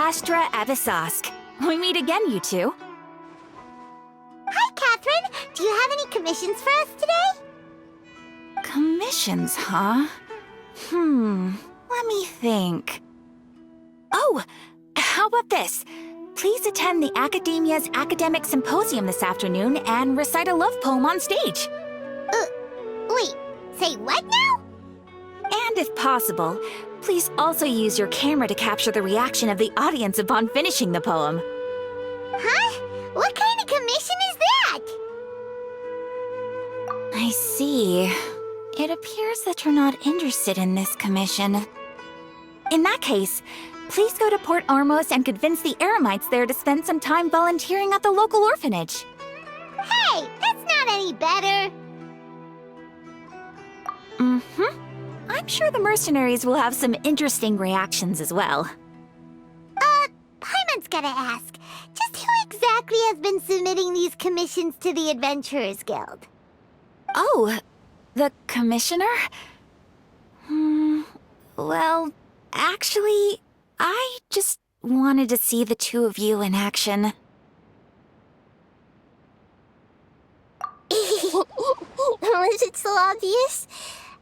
Astra Abyssosque. We meet again, you two. Hi, Catherine! Do you have any commissions for us today? Commissions, huh? Let me think. Oh, how about this? Please attend the Academia's Academic Symposium this afternoon and recite a love poem on stage. Wait, say what now? And if possible, please also use your camera to capture the reaction of the audience upon finishing the poem. Huh? What kind of commission is that? I see. It appears that you're not interested in this commission. In that case, please go to Port Ormos and convince the Eremites there to spend some time volunteering at the local orphanage. Hey, that's not any better. I'm sure the mercenaries will have some interesting reactions as well. Paimon's gotta ask, just who exactly has been submitting these commissions to the Adventurers Guild? Oh, the commissioner? Well, actually, I just wanted to see the two of you in action. Was it so obvious?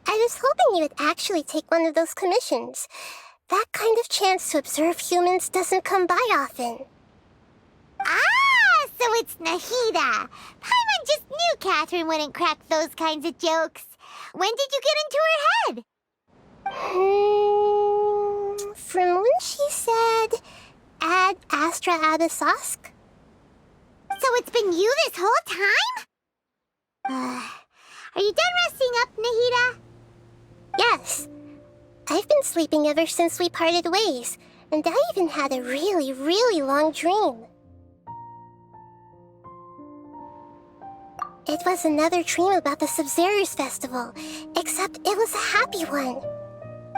I was hoping you would actually take one of those commissions. That kind of chance to observe humans doesn't come by often. Ah, so it's Nahida. Paimon just knew Catherine wouldn't crack those kinds of jokes. When did you get into her head? From when she said, Ad Astra Abyssosque? So it's been you this whole time? Are you done resting up, Nahida? Yes. I've been sleeping ever since we parted ways, and I even had a really, really long dream. It was another dream about the Sub-Zerus Festival, except it was a happy one.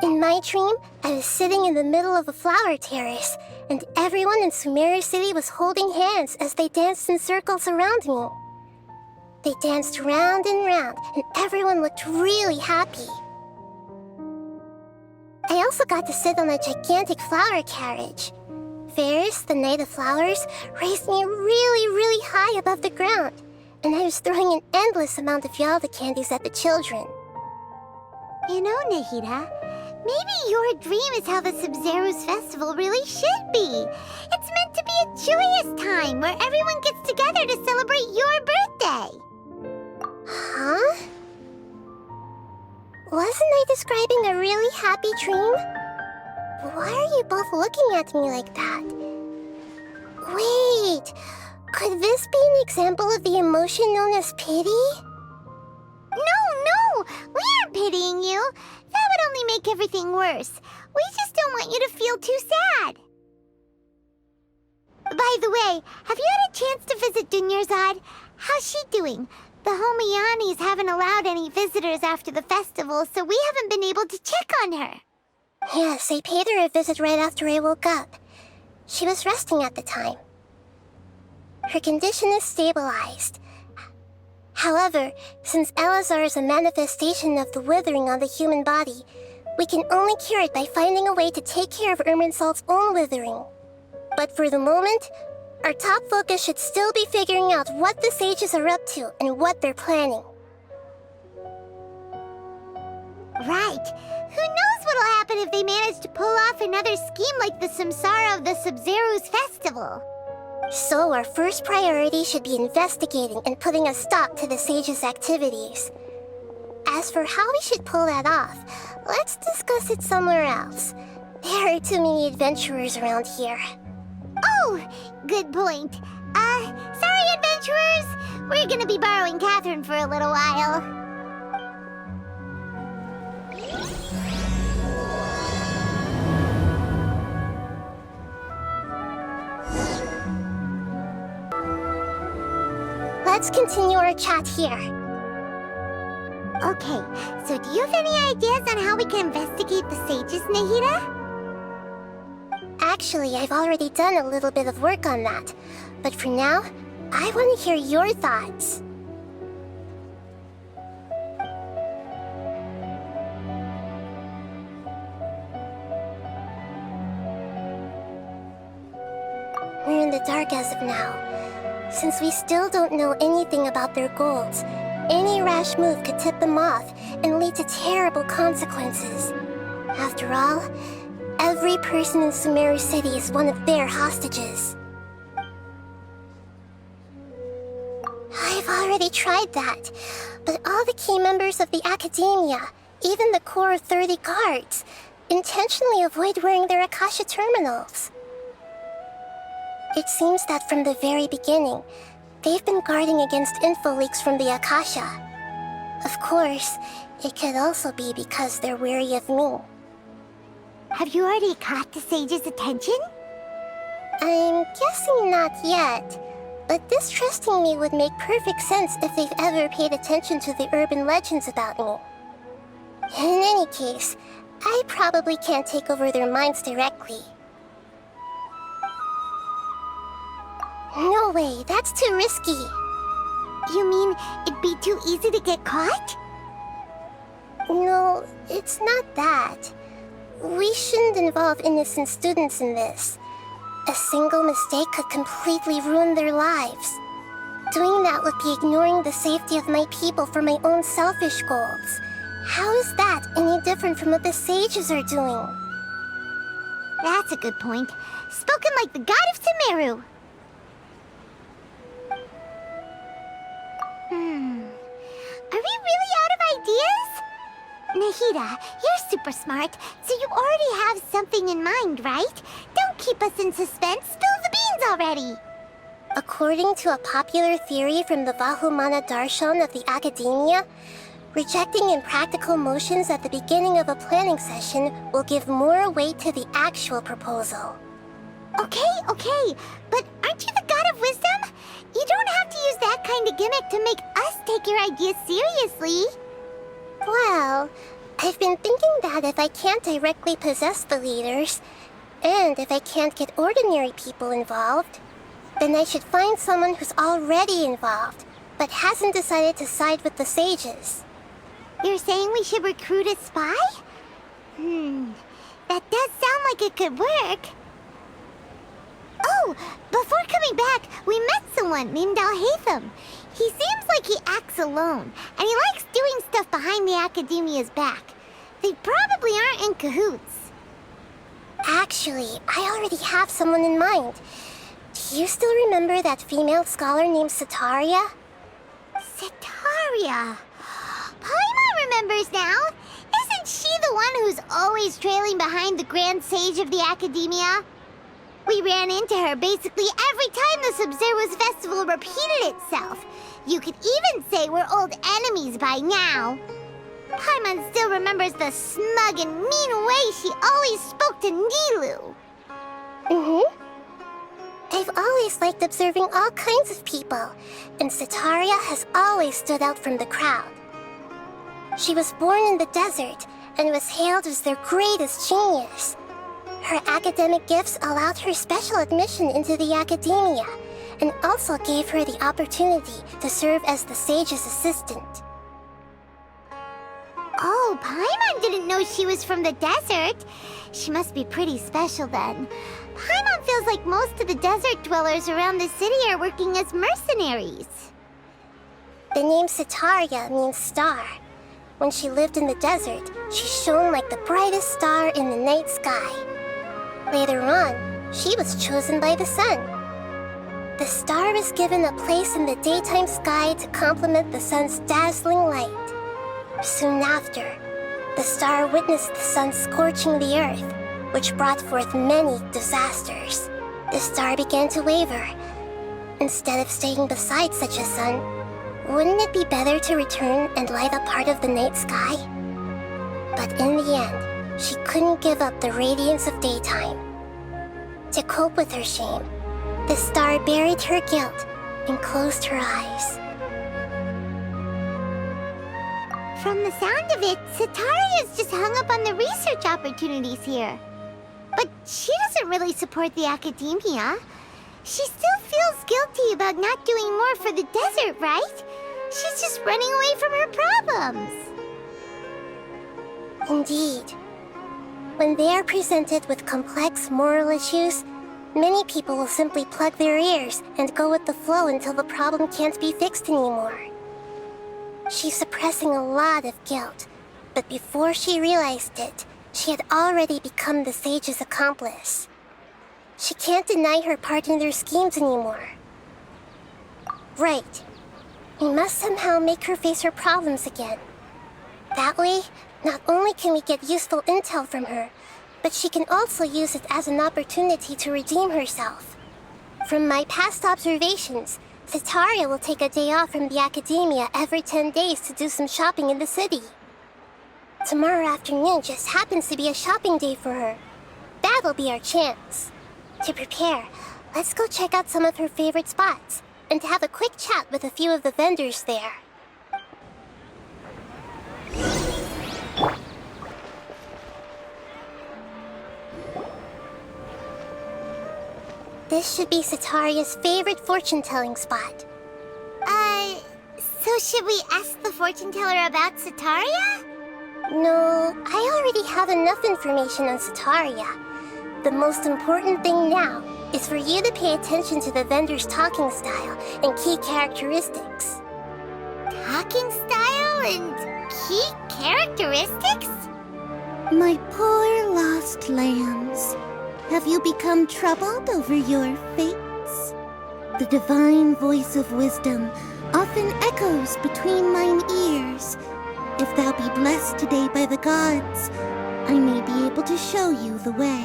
In my dream, I was sitting in the middle of a flower terrace, and everyone in Sumeru City was holding hands as they danced in circles around me. They danced round and round, and everyone looked really happy. I also got to sit on a gigantic flower carriage. Ferris, the Knight of Flowers, raised me really, really high above the ground, and I was throwing an endless amount of Yalda candies at the children. You know, Nahida, maybe your dream is how the Sub-Zerus Festival really should be. It's meant to be a joyous time where everyone gets together to celebrate your birthday. Huh? Wasn't I describing a really happy dream? Why are you both looking at me like that? Wait, could this be an example of the emotion known as pity? No, we aren't pitying you. That would only make everything worse. We just don't want you to feel too sad. By the way, have you had a chance to visit Dunyarzad? How's she doing? The Homianis haven't allowed any visitors after the festival, so we haven't been able to check on her. Yes, I paid her a visit right after I woke up. She was resting at the time. Her condition is stabilized. However, since Elazar is a manifestation of the withering on the human body, we can only cure it by finding a way to take care of Irminsul's own withering. But for the moment, our top focus should still be figuring out what the sages are up to and what they're planning. Right. Who knows what'll happen if they manage to pull off another scheme like the Samsara of the Sub-Zerus Festival. So our first priority should be investigating and putting a stop to the sages' activities. As for how we should pull that off, let's discuss it somewhere else. There are too many adventurers around here. Oh, good point. Sorry, adventurers. We're gonna be borrowing Catherine for a little while. Let's continue our chat here. Okay, so do you have any ideas on how we can investigate the sages, Nahida? Actually, I've already done a little bit of work on that. But for now, I want to hear your thoughts. in the dark as of now. Since we still don't know anything about their goals, any rash move could tip them off and lead to terrible consequences. After all, every person in Sumeru City is one of their hostages. I've already tried that, but all the key members of the Academia, even the core of 30 guards, intentionally avoid wearing their Akasha terminals. It seems that from the very beginning, they've been guarding against info leaks from the Akasha. Of course, it could also be because they're wary of me. Have you already caught the sage's attention? I'm guessing not yet, but distrusting me would make perfect sense if they've ever paid attention to the urban legends about me. In any case, I probably can't take over their minds directly. No way, that's too risky. You mean it'd be too easy to get caught? No, it's not that. We shouldn't involve innocent students in this. A single mistake could completely ruin their lives. Doing that would be ignoring the safety of my people for my own selfish goals. How is that any different from what the sages are doing? That's a good point. Spoken like the god of Sumeru. Are we really out of ideas? Nahida, you're super smart, so you already have something in mind, right? Don't keep us in suspense. Spill the beans already. According to a popular theory from the Vahumana Darshan of the Academia, rejecting impractical motions at the beginning of a planning session will give more weight to the actual proposal. Okay, but aren't you the god of wisdom? You don't have to use that kind of gimmick to make us take your ideas seriously. Well, I've been thinking that if I can't directly possess the leaders, and if I can't get ordinary people involved, then I should find someone who's already involved, but hasn't decided to side with the sages. You're saying we should recruit a spy? That does sound like it could work. Oh, before coming back, we met someone named Alhaitham. He seems like he acts alone, and he likes doing stuff behind the Academia's back. They probably aren't in cahoots. Actually, I already have someone in mind. Do you still remember that female scholar named Setaria? Setaria. Paimon remembers now. Isn't she the one who's always trailing behind the Grand Sage of the Academia? We ran into her basically every time the Sub-Zero's festival repeated itself. You could even say we're old enemies by now. Paimon still remembers the smug and mean way she always spoke to Nilu. I've always liked observing all kinds of people, and Setaria has always stood out from the crowd. She was born in the desert and was hailed as their greatest genius. Her academic gifts allowed her special admission into the Academia, and also gave her the opportunity to serve as the sage's assistant. Oh, Paimon didn't know she was from the desert. She must be pretty special then. Paimon feels like most of the desert dwellers around the city are working as mercenaries. The name Setaria means star. When she lived in the desert, she shone like the brightest star in the night sky. Later on, she was chosen by the sun. The star was given a place in the daytime sky to complement the sun's dazzling light. Soon after, the star witnessed the sun scorching the earth, which brought forth many disasters. The star began to waver. Instead of staying beside such a sun, wouldn't it be better to return and light up part of the night sky? But in the end, she couldn't give up the radiance of daytime. To cope with her shame, the star buried her guilt and closed her eyes. From the sound of it, Setaria's just hung up on the research opportunities here. But she doesn't really support the Academia. She still feels guilty about not doing more for the desert, right? She's just running away from her problems. Indeed. When they are presented with complex moral issues, Many people will simply plug their ears and go with the flow until the problem can't be fixed anymore. She's suppressing a lot of guilt, but before she realized it, she had already become the sage's accomplice. She can't deny her part in their schemes anymore. Right. We must somehow make her face her problems again. That way, not only can we get useful intel from her, but she can also use it as an opportunity to redeem herself. From my past observations, Cetaria will take a day off from the academia every 10 days to do some shopping in the city. Tomorrow afternoon just happens to be a shopping day for her. That'll be our chance. To prepare, let's go check out some of her favorite spots, and have a quick chat with a few of the vendors there. This should be Cetaria's favorite fortune-telling spot. So should we ask the fortune teller about Cetaria? No, I already have enough information on Cetaria. The most important thing now is for you to pay attention to the vendor's talking style and key characteristics. Talking style and key characteristics? My poor lost lambs, have you become troubled over your fates? The divine voice of wisdom often echoes between mine ears. If thou be blessed today by the gods, I may be able to show you the way.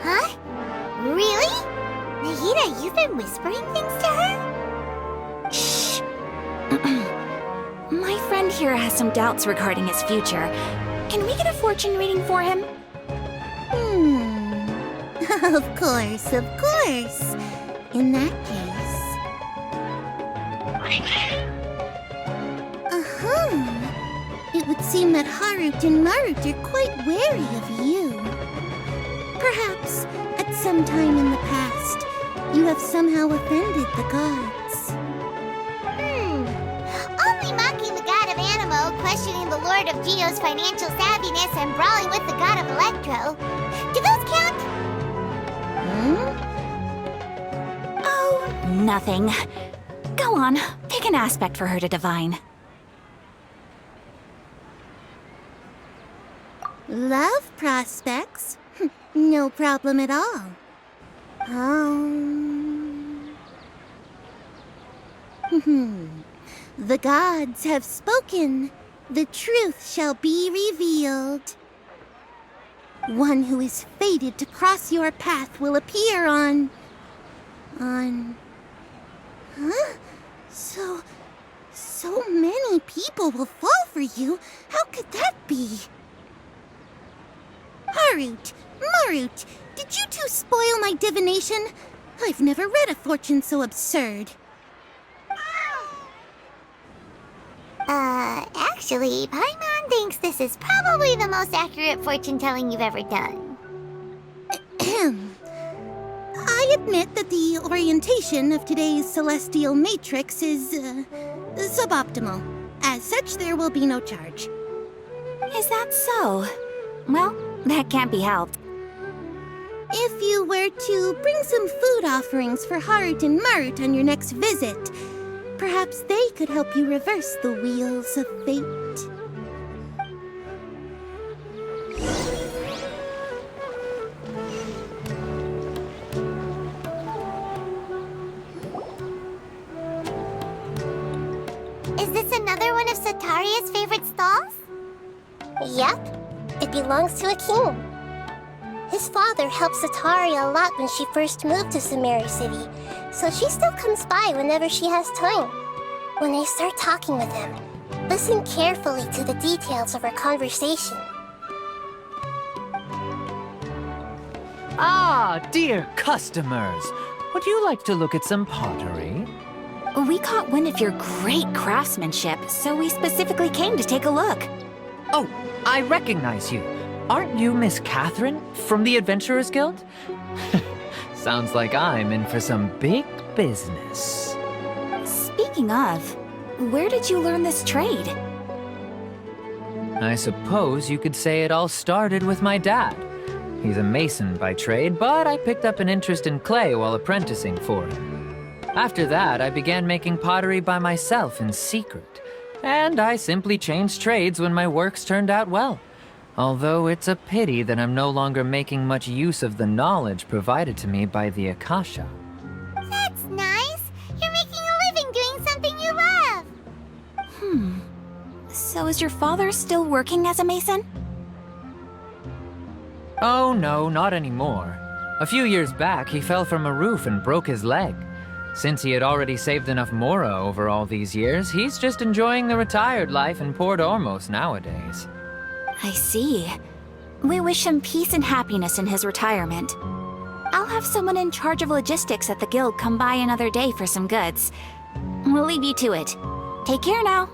Huh? Really? Nahida, you've been whispering things to her? Shh. My friend here has some doubts regarding his future. Can we get a fortune reading for him? Of course, of course. In that case... It would seem that Harut and Marut are quite wary of you. Perhaps, at some time in the past, you have somehow offended the gods. Only mocking the god of Animo, questioning the lord of Geo's financial savviness, and brawling with the god of Electro. Do those count? Oh, nothing. Go on, pick an aspect for her to divine. Love prospects? No problem at all. The gods have spoken. The truth shall be revealed. One who is fated to cross your path will appear on... Huh? So many people will fall for you. How could that be? Harut, Marut, did you two spoil my divination? I've never read a fortune so absurd. Actually, Paimon thinks this is probably the most accurate fortune-telling you've ever done. I admit that the orientation of today's celestial matrix is, suboptimal. As such, there will be no charge. Is that so? Well, that can't be helped. If you were to bring some food offerings for Harut and Marut on your next visit, perhaps they could help you reverse the wheels of fate. Is this another one of Cetaria's favorite stalls? Yep. It belongs to a king. His father helped Cetaria a lot when she first moved to Sumeru City, so she still comes by whenever she has time. When I start talking with him, listen carefully to the details of our conversation. Ah, dear customers! Would you like to look at some pottery? We caught wind of your great craftsmanship, so we specifically came to take a look. Oh, I recognize you. Aren't you Miss Catherine from the Adventurers Guild? Sounds like I'm in for some big business. Speaking of, where did you learn this trade? I suppose you could say it all started with my dad. He's a mason by trade, but I picked up an interest in clay while apprenticing for him. After that, I began making pottery by myself in secret, and I simply changed trades when my works turned out well. Although it's a pity that I'm no longer making much use of the knowledge provided to me by the Akasha. That's nice. You're making a living doing something you love. So is your father still working as a mason? Oh no, not anymore. A few years back, he fell from a roof and broke his leg. Since he had already saved enough mora over all these years, he's just enjoying the retired life in Port Ormos nowadays. I see. We wish him peace and happiness in his retirement. I'll have someone in charge of logistics at the guild come by another day for some goods. We'll leave you to it. Take care now.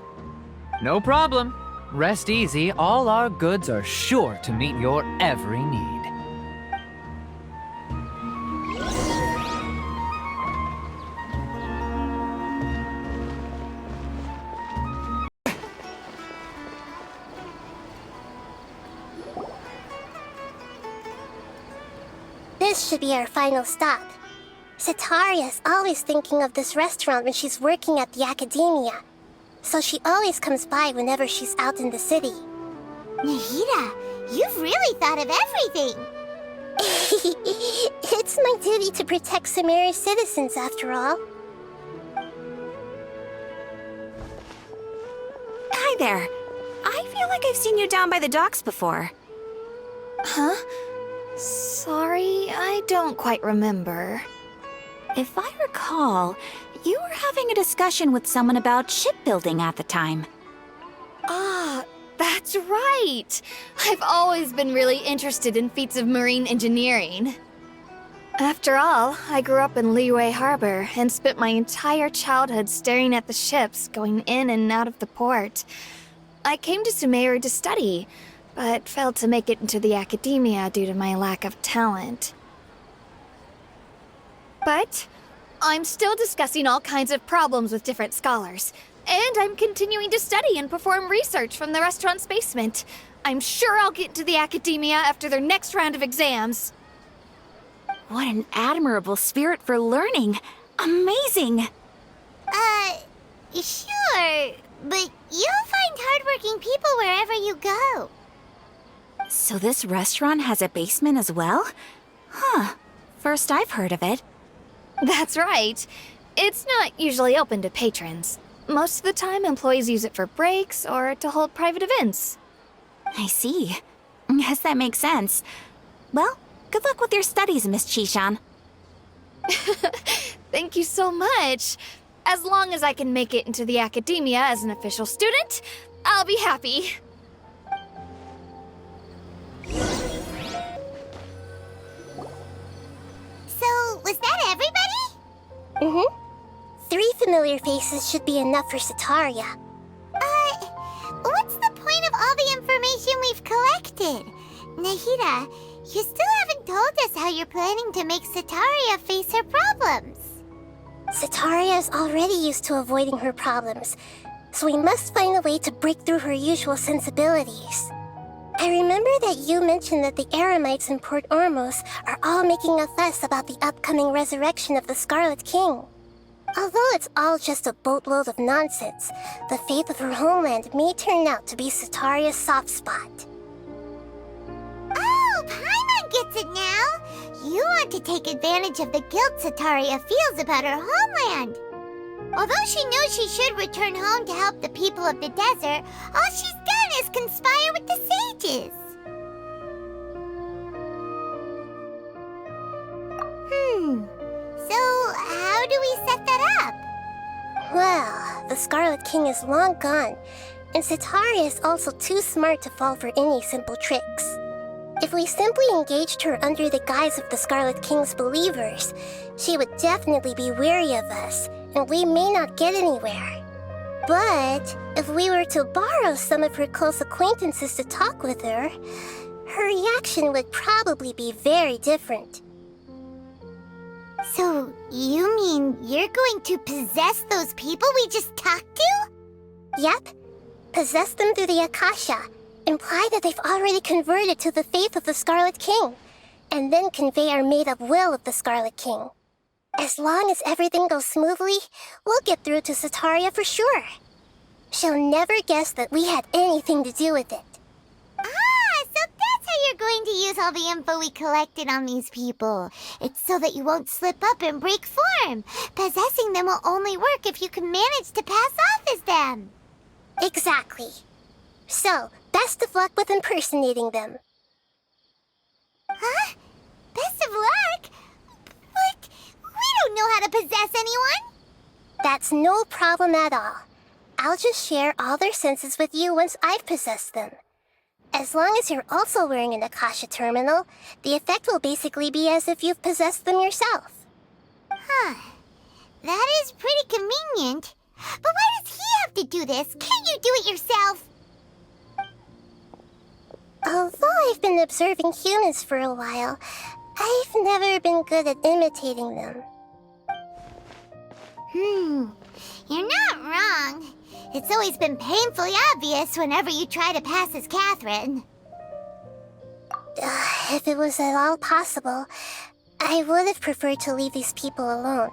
No problem. Rest easy, all our goods are sure to meet your every need. This should be our final stop. Sataria's always thinking of this restaurant when she's working at the academia, so she always comes by whenever she's out in the city. Nahida, you've really thought of everything. It's my duty to protect Sumeru's citizens, after all. Hi there. I feel like I've seen you down by the docks before. Huh? Sorry, I don't quite remember. If I recall, you were having a discussion with someone about shipbuilding at the time. Ah, that's right! I've always been really interested in feats of marine engineering. After all, I grew up in Liyue Harbor and spent my entire childhood staring at the ships going in and out of the port. I came to Sumeru to study, but failed to make it into the academia due to my lack of talent. But I'm still discussing all kinds of problems with different scholars, and I'm continuing to study and perform research from the restaurant's basement. I'm sure I'll get into the academia after their next round of exams. What an admirable spirit for learning. Amazing. Sure, but you'll find hardworking people wherever you go. So this restaurant has a basement as well? Huh. First I've heard of it. That's right. It's not usually open to patrons. Most of the time, employees use it for breaks or to hold private events. I see. Guess that makes sense. Well, good luck with your studies, Miss Chishan. Thank you so much. As long as I can make it into the academia as an official student, I'll be happy. So, was that everybody? 3 familiar faces should be enough for Sataria. What's the point of all the information we've collected? Nahida, you still haven't told us how you're planning to make Sataria face her problems. Sataria is already used to avoiding her problems, so we must find a way to break through her usual sensibilities. I remember that you mentioned that the Eremites in Port Ormos are all making a fuss about the upcoming resurrection of the Scarlet King. Although it's all just a boatload of nonsense, the faith of her homeland may turn out to be Sataria's soft spot. Oh, Paimon gets it now! You want to take advantage of the guilt Sataria feels about her homeland. Although she knows she should return home to help the people of the desert, all she's done is conspire with the sages. So, how do we set that up? Well, the Scarlet King is long gone, and Sataria is also too smart to fall for any simple tricks. If we simply engaged her under the guise of the Scarlet King's believers, she would definitely be wary of us, and we may not get anywhere. But if we were to borrow some of her close acquaintances to talk with her, her reaction would probably be very different. So, you mean you're going to possess those people we just talked to? Yep. Possess them through the Akasha. Imply that they've already converted to the faith of the Scarlet King. and then convey our made-up will of the Scarlet King. As long as everything goes smoothly, we'll get through to Sataria for sure. She'll never guess that we had anything to do with it. Ah, so that's how you're going to use all the info we collected on these people. It's so that you won't slip up and break form. Possessing them will only work if you can manage to pass off as them. Exactly. So, best of luck with impersonating them. Huh? Best of luck? But we don't know how to possess anyone. That's no problem at all. I'll just share all their senses with you once I've possessed them. As long as you're also wearing an Akasha terminal, the effect will basically be as if you've possessed them yourself. Huh. That is pretty convenient. But why does he have to do this? Can't you do it yourself? Although I've been observing humans for a while, I've never been good at imitating them. You're not wrong. It's always been painfully obvious whenever you try to pass as Catherine. If it was at all possible, I would have preferred to leave these people alone.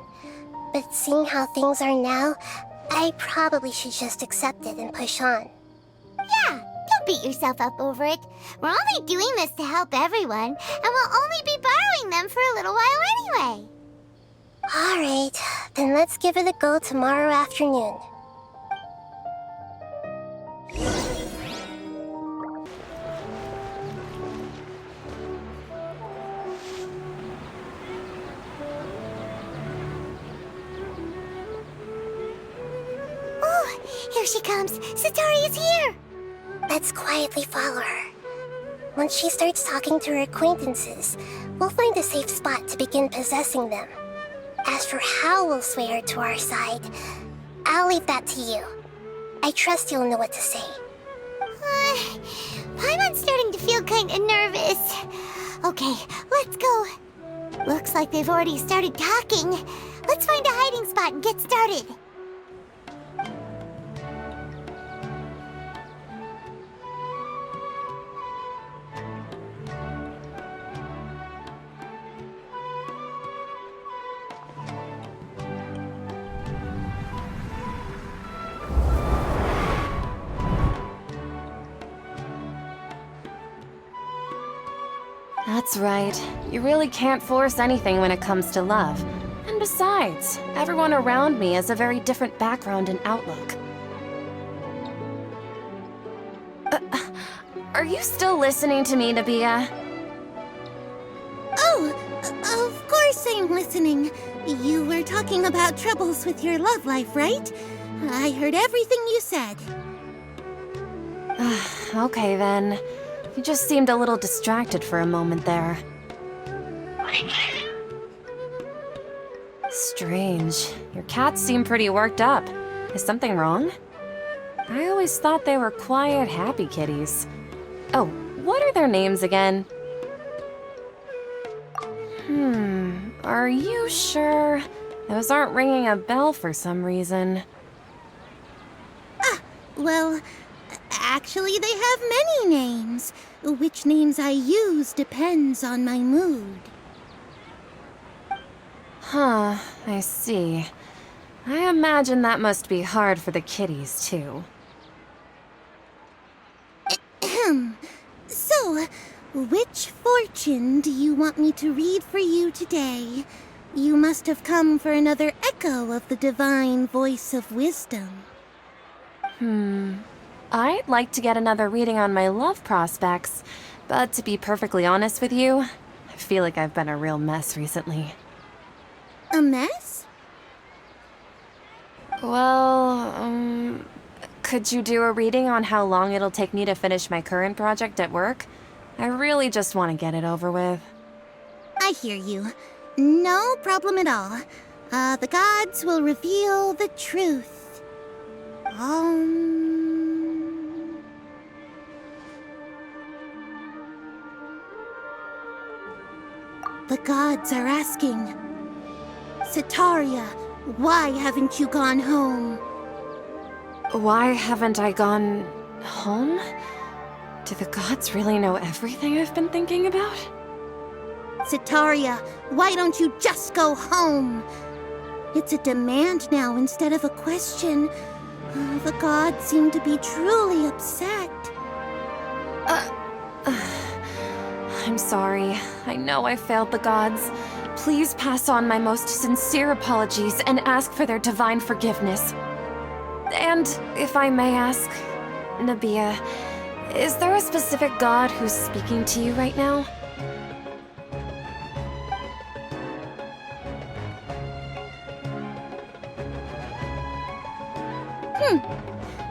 But seeing how things are now, I probably should just accept it and push on. Yeah, don't beat yourself up over it. We're only doing this to help everyone, and we'll only be borrowing them for a little while anyway. Alright, then let's give it a go tomorrow afternoon. Oh, here she comes. Satari is here. Let's quietly follow her. Once she starts talking to her acquaintances, we'll find a safe spot to begin possessing them. As for how we'll sway her to our side, I'll leave that to you. I trust you'll know what to say. Paimon's starting to feel kind of nervous. Okay, let's go. Looks like they've already started talking. Let's find a hiding spot and get started. That's right. You really can't force anything when it comes to love. And besides, everyone around me has a very different background and outlook. Are you still listening to me, Nabia? Oh, of course I'm listening. You were talking about troubles with your love life, right? I heard everything you said. Okay then. You just seemed a little distracted for a moment there. Strange. Your cats seem pretty worked up. Is something wrong? I always thought they were quiet, happy kitties. Oh, what are their names again? Are you sure? Those aren't ringing a bell for some reason. Well, actually they have many names. Which names I use depends on my mood. Huh, I see. I imagine that must be hard for the kitties, too. So, which fortune do you want me to read for you today? You must have come for another echo of the divine voice of wisdom. I'd like to get another reading on my love prospects, but to be perfectly honest with you, I feel like I've been a real mess recently. A mess? Well, could you do a reading on how long it'll take me to finish my current project at work? I really just want to get it over with. I hear you. No problem at all. The gods will reveal the truth. The gods are asking, Sataria, why haven't you gone home? Why haven't I gone home? Do the gods really know everything I've been thinking about? Sitaria, why don't you just go home? It's a demand now instead of a question. The gods seem to be truly upset. I'm sorry. I know I failed the gods. Please pass on my most sincere apologies and ask for their divine forgiveness. And if I may ask, Nabia, is there a specific god who's speaking to you right now?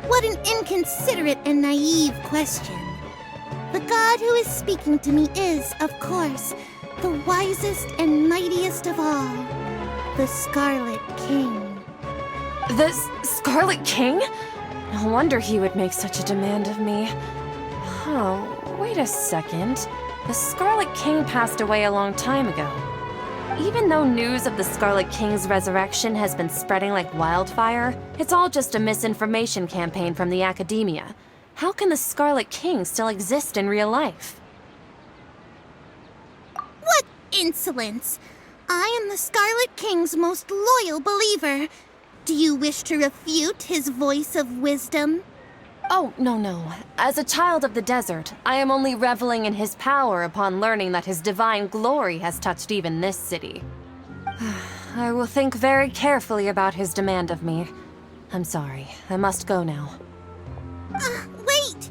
What an inconsiderate and naive question. The god who is speaking to me is, of course, the wisest and mightiest of all, the Scarlet King. The Scarlet King? No wonder he would make such a demand of me. Oh, wait a second. The Scarlet King passed away a long time ago. Even though news of the Scarlet King's resurrection has been spreading like wildfire, it's all just a misinformation campaign from the academia. How can the Scarlet King still exist in real life? What insolence! I am the Scarlet King's most loyal believer. Do you wish to refute his voice of wisdom? Oh, no. As a child of the desert, I am only reveling in his power upon learning that his divine glory has touched even this city. I will think very carefully about his demand of me. I'm sorry, I must go now. Wait!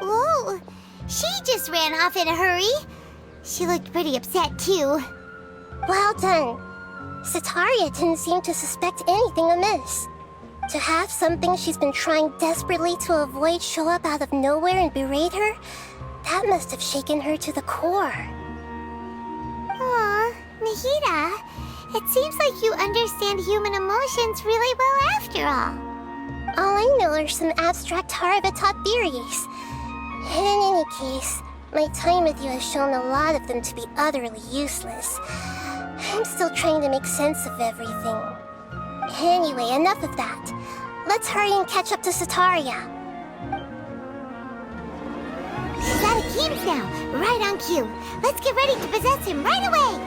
Whoa, she just ran off in a hurry. She looked pretty upset, too. Well done. Sitaria didn't seem to suspect anything amiss. To have something she's been trying desperately to avoid show up out of nowhere and berate her, that must have shaken her to the core. Aw, Nahida, it seems like you understand human emotions really well after all. All I know are some abstract Harava-taught theories. And in any case, my time with you has shown a lot of them to be utterly useless. I'm still trying to make sense of everything. Anyway, enough of that. Let's hurry and catch up to Sitaria. He's out of games now, right on cue. Let's get ready to possess him right away!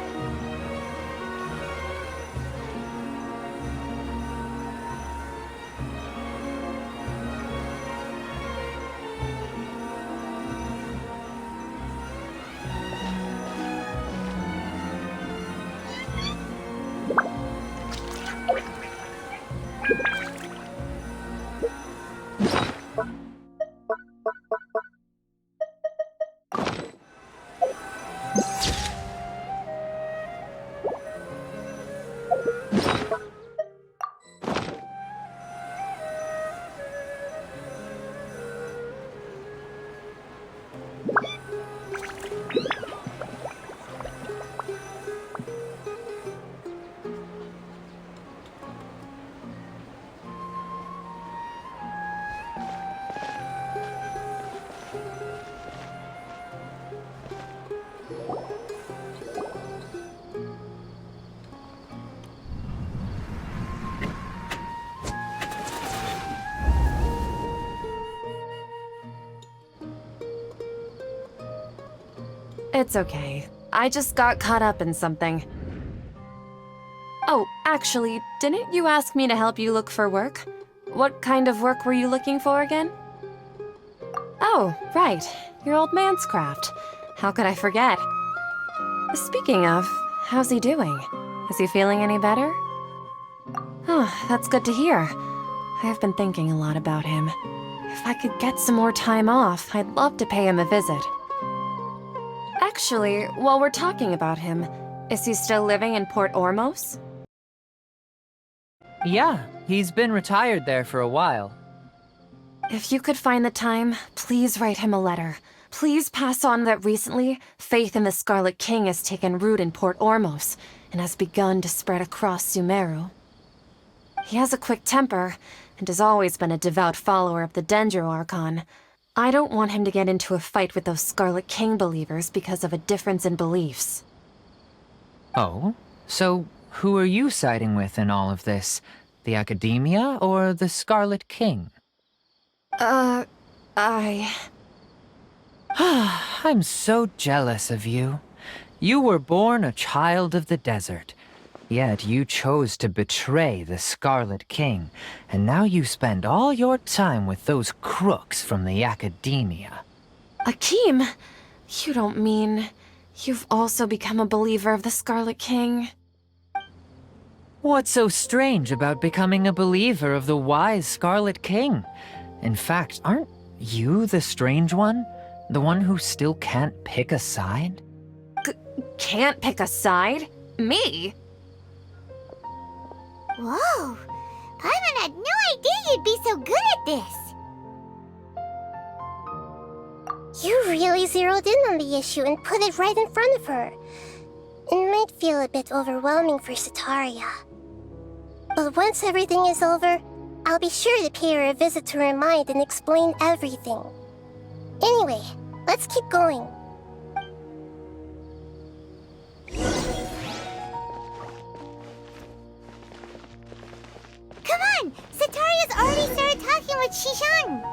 It's okay. I just got caught up in something. Oh, actually, didn't you ask me to help you look for work? What kind of work were you looking for again? Oh, right. Your old man's craft. How could I forget? Speaking of, how's he doing? Is he feeling any better? Oh, that's good to hear. I've been thinking a lot about him. If I could get some more time off, I'd love to pay him a visit. Actually, while we're talking about him, is he still living in Port Ormos? Yeah, he's been retired there for a while. If you could find the time, please write him a letter. Please pass on that recently, faith in the Scarlet King has taken root in Port Ormos and has begun to spread across Sumeru. He has a quick temper and has always been a devout follower of the Dendro Archon. I don't want him to get into a fight with those Scarlet King believers because of a difference in beliefs. Oh? So, who are you siding with in all of this? The Academia or the Scarlet King? I'm so jealous of you. You were born a child of the desert, yet you chose to betray the Scarlet King, and now you spend all your time with those crooks from the Academia. Akeem, you don't mean you've also become a believer of the Scarlet King? What's so strange about becoming a believer of the wise Scarlet King? In fact, aren't you the strange one? The one who still can't pick a side? Can't pick a side? Me? Whoa! Paimon had no idea you'd be so good at this! You really zeroed in on the issue and put it right in front of her. It might feel a bit overwhelming for Sataria. But once everything is over, I'll be sure to pay her a visit to her mind and explain everything. Anyway, let's keep going. Come on! Sataria's already started talking with Shishan!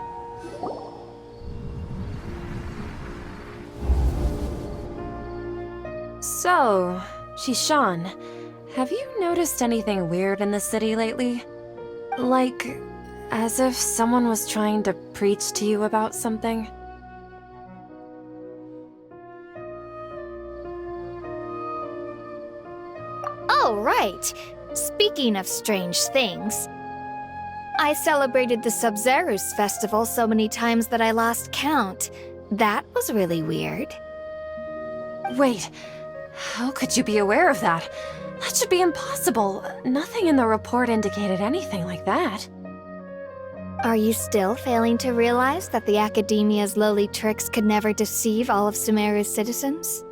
So, Shishan, have you noticed anything weird in the city lately? Like, as if someone was trying to preach to you about something? Oh, right. Speaking of strange things, I celebrated the Sub-Zerus festival so many times that I lost count. That was really weird. Wait, how could you be aware of that? That should be impossible. Nothing in the report indicated anything like that. Are you still failing to realize that the Academia's lowly tricks could never deceive all of Sumeru's citizens?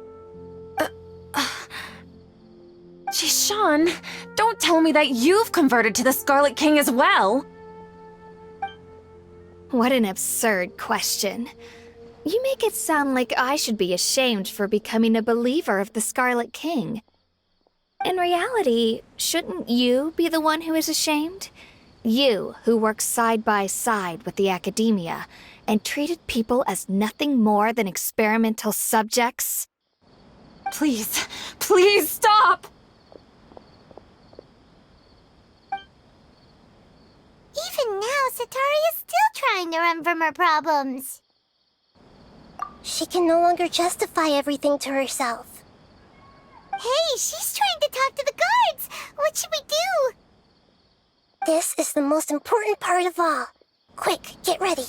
Shishan, don't tell me that you've converted to the Scarlet King as well! What an absurd question. You make it sound like I should be ashamed for becoming a believer of the Scarlet King. In reality, shouldn't you be the one who is ashamed? You, who works side by side with the Academia and treated people as nothing more than experimental subjects? Please, please stop! Even now, Sataria's still trying to run from her problems. She can no longer justify everything to herself. Hey, she's trying to talk to the guards! What should we do? This is the most important part of all. Quick, get ready.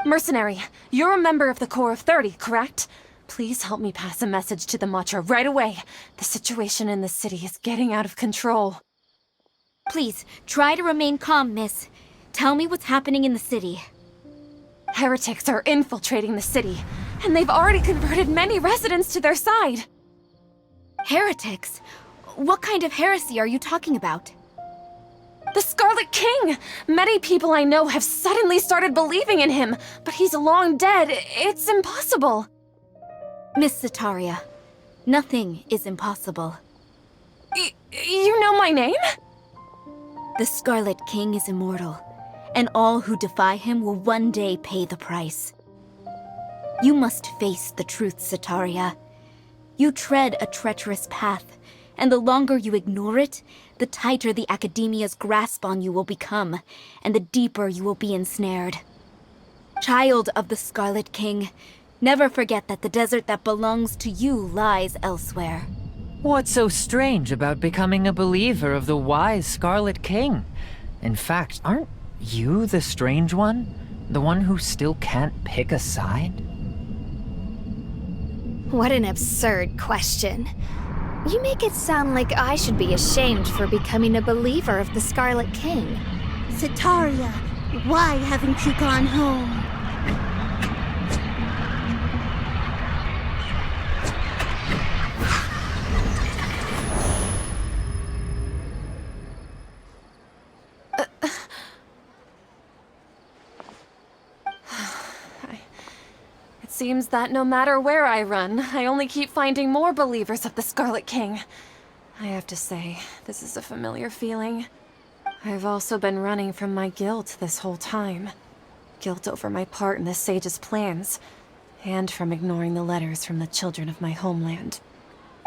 Mercenary, you're a member of the Corps of 30, correct? Please help me pass a message to the Matcha right away. The situation in the city is getting out of control. Please, try to remain calm, miss. Tell me what's happening in the city. Heretics are infiltrating the city, and they've already converted many residents to their side. Heretics? What kind of heresy are you talking about? The Scarlet King! Many people I know have suddenly started believing in him, but he's long dead. It's impossible. Miss Sataria, nothing is impossible. You know my name? The Scarlet King is immortal, and all who defy him will one day pay the price. You must face the truth, Sataria. You tread a treacherous path, and the longer you ignore it, the tighter the Academia's grasp on you will become, and the deeper you will be ensnared. Child of the Scarlet King, never forget that the desert that belongs to you lies elsewhere. What's so strange about becoming a believer of the wise Scarlet King? In fact, aren't you the strange one? The one who still can't pick a side? What an absurd question. You make it sound like I should be ashamed for becoming a believer of the Scarlet King. Sataria, why haven't you gone home? Seems that no matter where I run, I only keep finding more believers of the Scarlet King. I have to say, this is a familiar feeling. I've also been running from my guilt this whole time. Guilt over my part in the Sage's plans, and from ignoring the letters from the children of my homeland.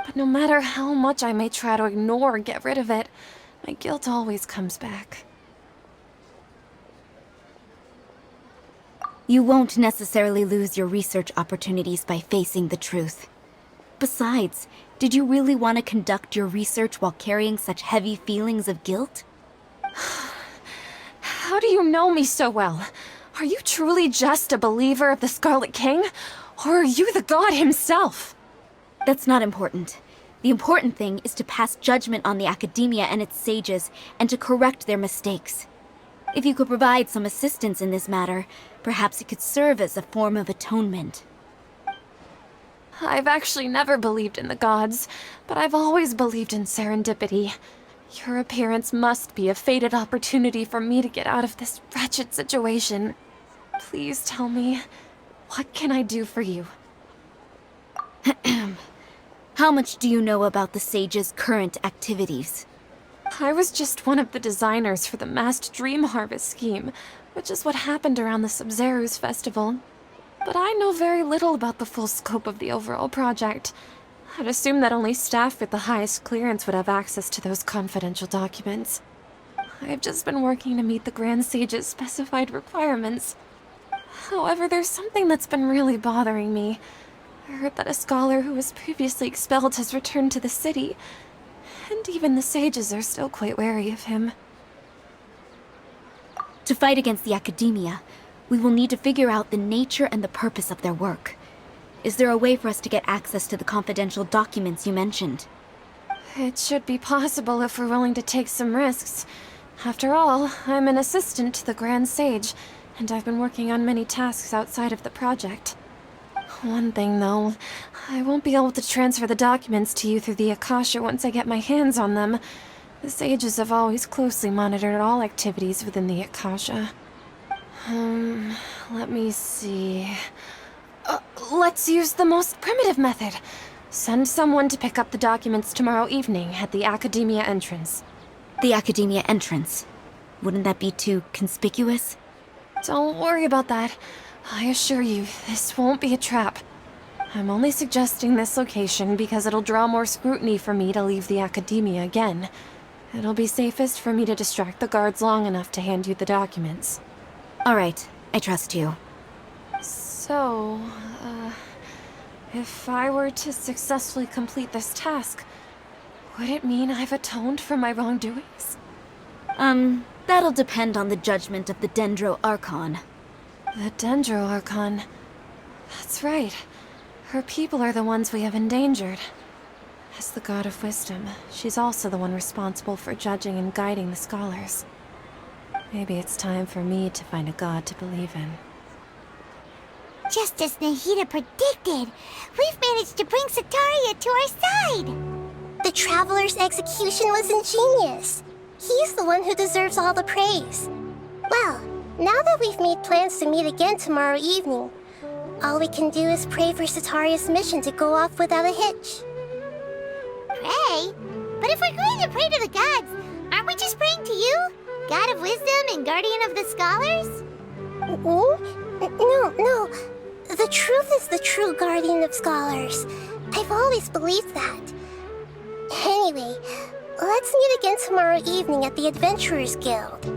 But no matter how much I may try to ignore or get rid of it, my guilt always comes back. You won't necessarily lose your research opportunities by facing the truth. Besides, did you really want to conduct your research while carrying such heavy feelings of guilt? How do you know me so well? Are you truly just a believer of the Scarlet King? Or are you the god himself? That's not important. The important thing is to pass judgment on the academia and its sages, and to correct their mistakes. If you could provide some assistance in this matter, perhaps it could serve as a form of atonement. I've actually never believed in the gods, but I've always believed in serendipity. Your appearance must be a fated opportunity for me to get out of this wretched situation. Please tell me, what can I do for you? How much do you know about the sage's current activities? I was just one of the designers for the massed dream harvest scheme, which is what happened around the Sub-Zero's festival. But I know very little about the full scope of the overall project. I'd assume that only staff with the highest clearance would have access to those confidential documents. I've just been working to meet the Grand Sage's specified requirements. However, there's something that's been really bothering me. I heard that a scholar who was previously expelled has returned to the city, and even the sages are still quite wary of him. To fight against the academia, we will need to figure out the nature and the purpose of their work. Is there a way for us to get access to the confidential documents you mentioned? It should be possible if we're willing to take some risks. After all, I'm an assistant to the Grand Sage, and I've been working on many tasks outside of the project. One thing, though, I won't be able to transfer the documents to you through the Akasha once I get my hands on them. The sages have always closely monitored all activities within the Akasha. Let me see... let's use the most primitive method. Send someone to pick up the documents tomorrow evening at the Academia entrance. The academia entrance. Wouldn't that be too conspicuous? Don't worry about that. I assure you, this won't be a trap. I'm only suggesting this location because it'll draw more scrutiny for me to leave the Academia again. It'll be safest for me to distract the guards long enough to hand you the documents. All right, I trust you. So, if I were to successfully complete this task, would it mean I've atoned for my wrongdoings? That'll depend on the judgment of the Dendro Archon. The Dendro Archon. That's right. Her people are the ones we have endangered. As the God of Wisdom, she's also the one responsible for judging and guiding the scholars. Maybe it's time for me to find a god to believe in. Just as Nahida predicted, we've managed to bring Sataria to our side! The Traveler's execution was ingenious. He's the one who deserves all the praise. Well, now that we've made plans to meet again tomorrow evening, all we can do is pray for Sataria's mission to go off without a hitch. Pray? But if we're going to pray to the gods, aren't we just praying to you? God of Wisdom and Guardian of the Scholars? No. The truth is the true Guardian of Scholars. I've always believed that. Anyway, let's meet again tomorrow evening at the Adventurers Guild.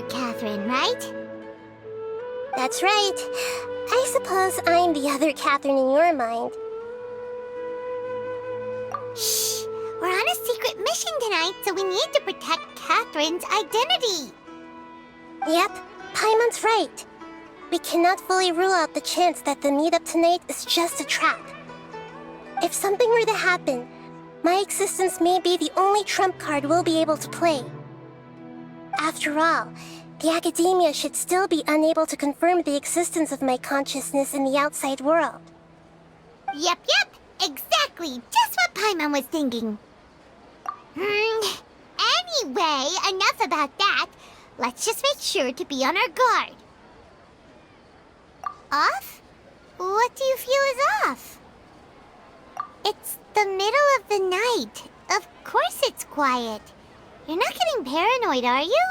other Catherine, right? That's right. I suppose I'm the other Catherine in your mind. Shh! We're on a secret mission tonight, so we need to protect Catherine's identity. Yep, Paimon's right. We cannot fully rule out the chance that the meetup tonight is just a trap. If something were to happen, my existence may be the only trump card we'll be able to play. After all, the Academia should still be unable to confirm the existence of my consciousness in the outside world. Yep, exactly. Just what Paimon was thinking. Anyway, enough about that. Let's just make sure to be on our guard. Off? What do you feel is off? It's the middle of the night. Of course it's quiet. You're not getting paranoid, are you?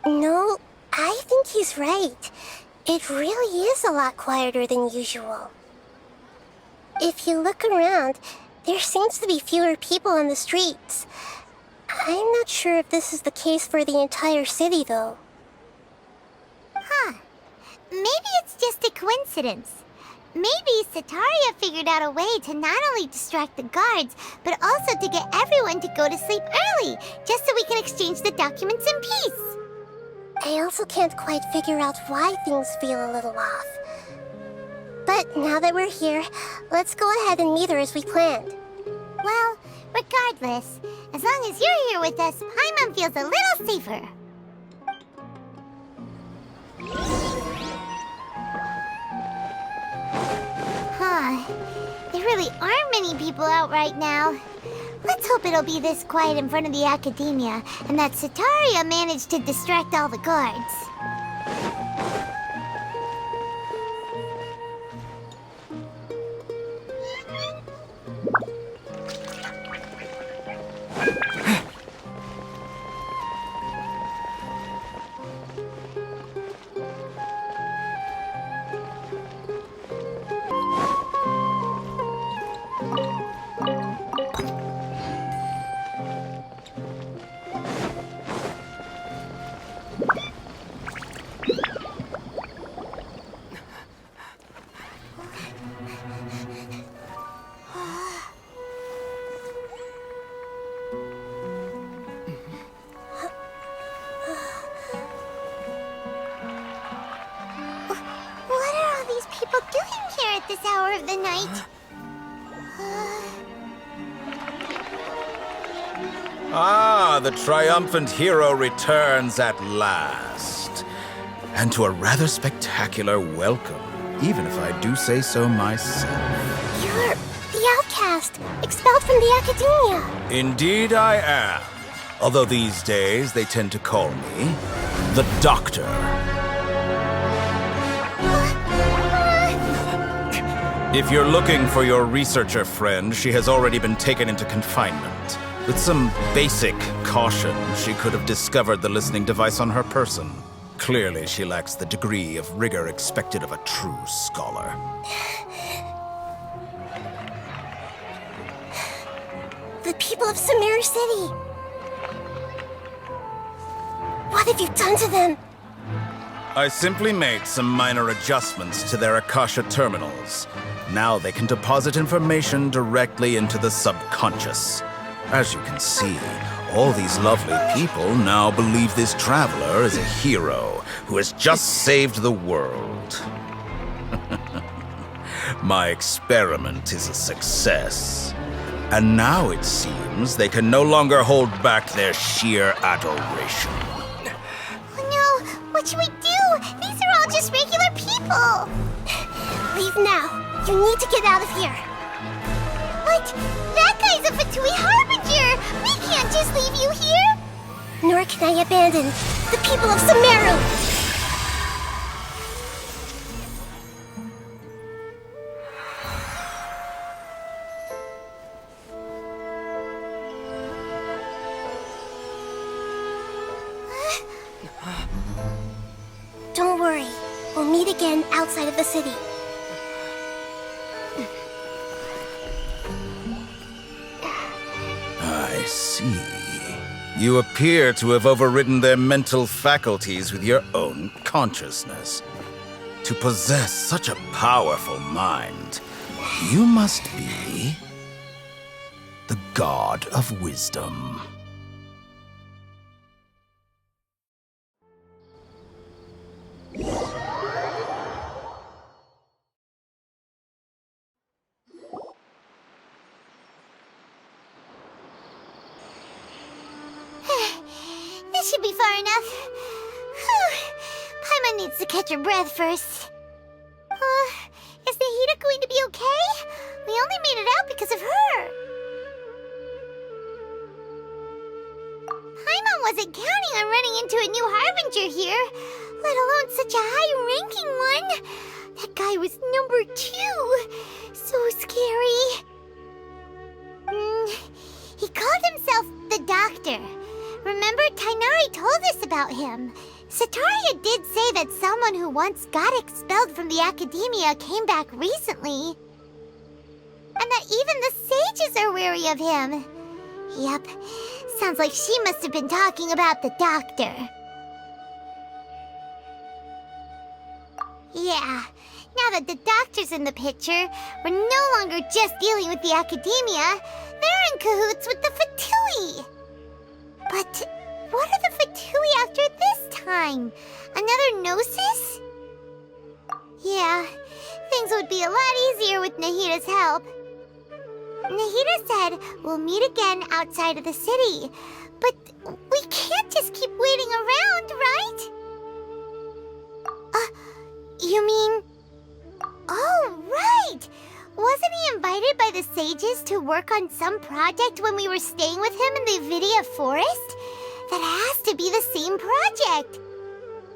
No, I think he's right. It really is a lot quieter than usual. If you look around, there seems to be fewer people on the streets. I'm not sure if this is the case for the entire city, though. Huh. Maybe it's just a coincidence. Maybe Setaria figured out a way to not only distract the guards, but also to get everyone to go to sleep early, just so we can exchange the documents in peace. I also can't quite figure out why things feel a little off. But now that we're here, let's go ahead and meet her as we planned. Well, regardless, as long as you're here with us, Paimon feels a little safer. Huh. There really aren't many people out right now. Let's hope it'll be this quiet in front of the Academia, and that Setaria managed to distract all the guards. This hour of the night. Ah, the triumphant hero returns at last. And to a rather spectacular welcome, even if I do say so myself. You're the outcast, expelled from the Academia. Indeed I am. Although these days they tend to call me the Doctor. If you're looking for your researcher friend, she has already been taken into confinement. With some basic caution, she could have discovered the listening device on her person. Clearly, she lacks the degree of rigor expected of a true scholar. The people of Sumeru City. What have you done to them? I simply made some minor adjustments to their Akasha terminals. Now they can deposit information directly into the subconscious. As you can see, all these lovely people now believe this traveler is a hero who has just saved the world. My experiment is a success. And now it seems they can no longer hold back their sheer adoration. Oh no! What should we do? These are all just regular people! Leave now. You need to get out of here. But that guy's a Fatui Harbinger! We can't just leave you here! Nor can I abandon the people of Sumeru! Don't worry. We'll meet again outside of the city. I see. You appear to have overridden their mental faculties with your own consciousness. To possess such a powerful mind, you must be the God of Wisdom. This should be far enough. Whew. Paimon needs to catch her breath first. Is Nahida going to be okay? We only made it out because of her. Paimon wasn't counting on running into a new Harbinger here, let alone such a high-ranking one. That guy was number 2. So scary. He called himself the Doctor. Remember, Tainari told us about him. Sataria did say that someone who once got expelled from the academia came back recently. And that even the sages are wary of him. Yep, sounds like she must have been talking about the Doctor. Yeah, now that the Doctor's in the picture, we're no longer just dealing with the academia. They're in cahoots with the Fatui. But what are the Fatui after this time? Another Gnosis? Yeah, things would be a lot easier with Nahida's help. Nahida said we'll meet again outside of the city. But we can't just keep waiting around, right? You mean... Oh, right! Wasn't he invited by the sages to work on some project when we were staying with him in the Avidia Forest? That has to be the same project.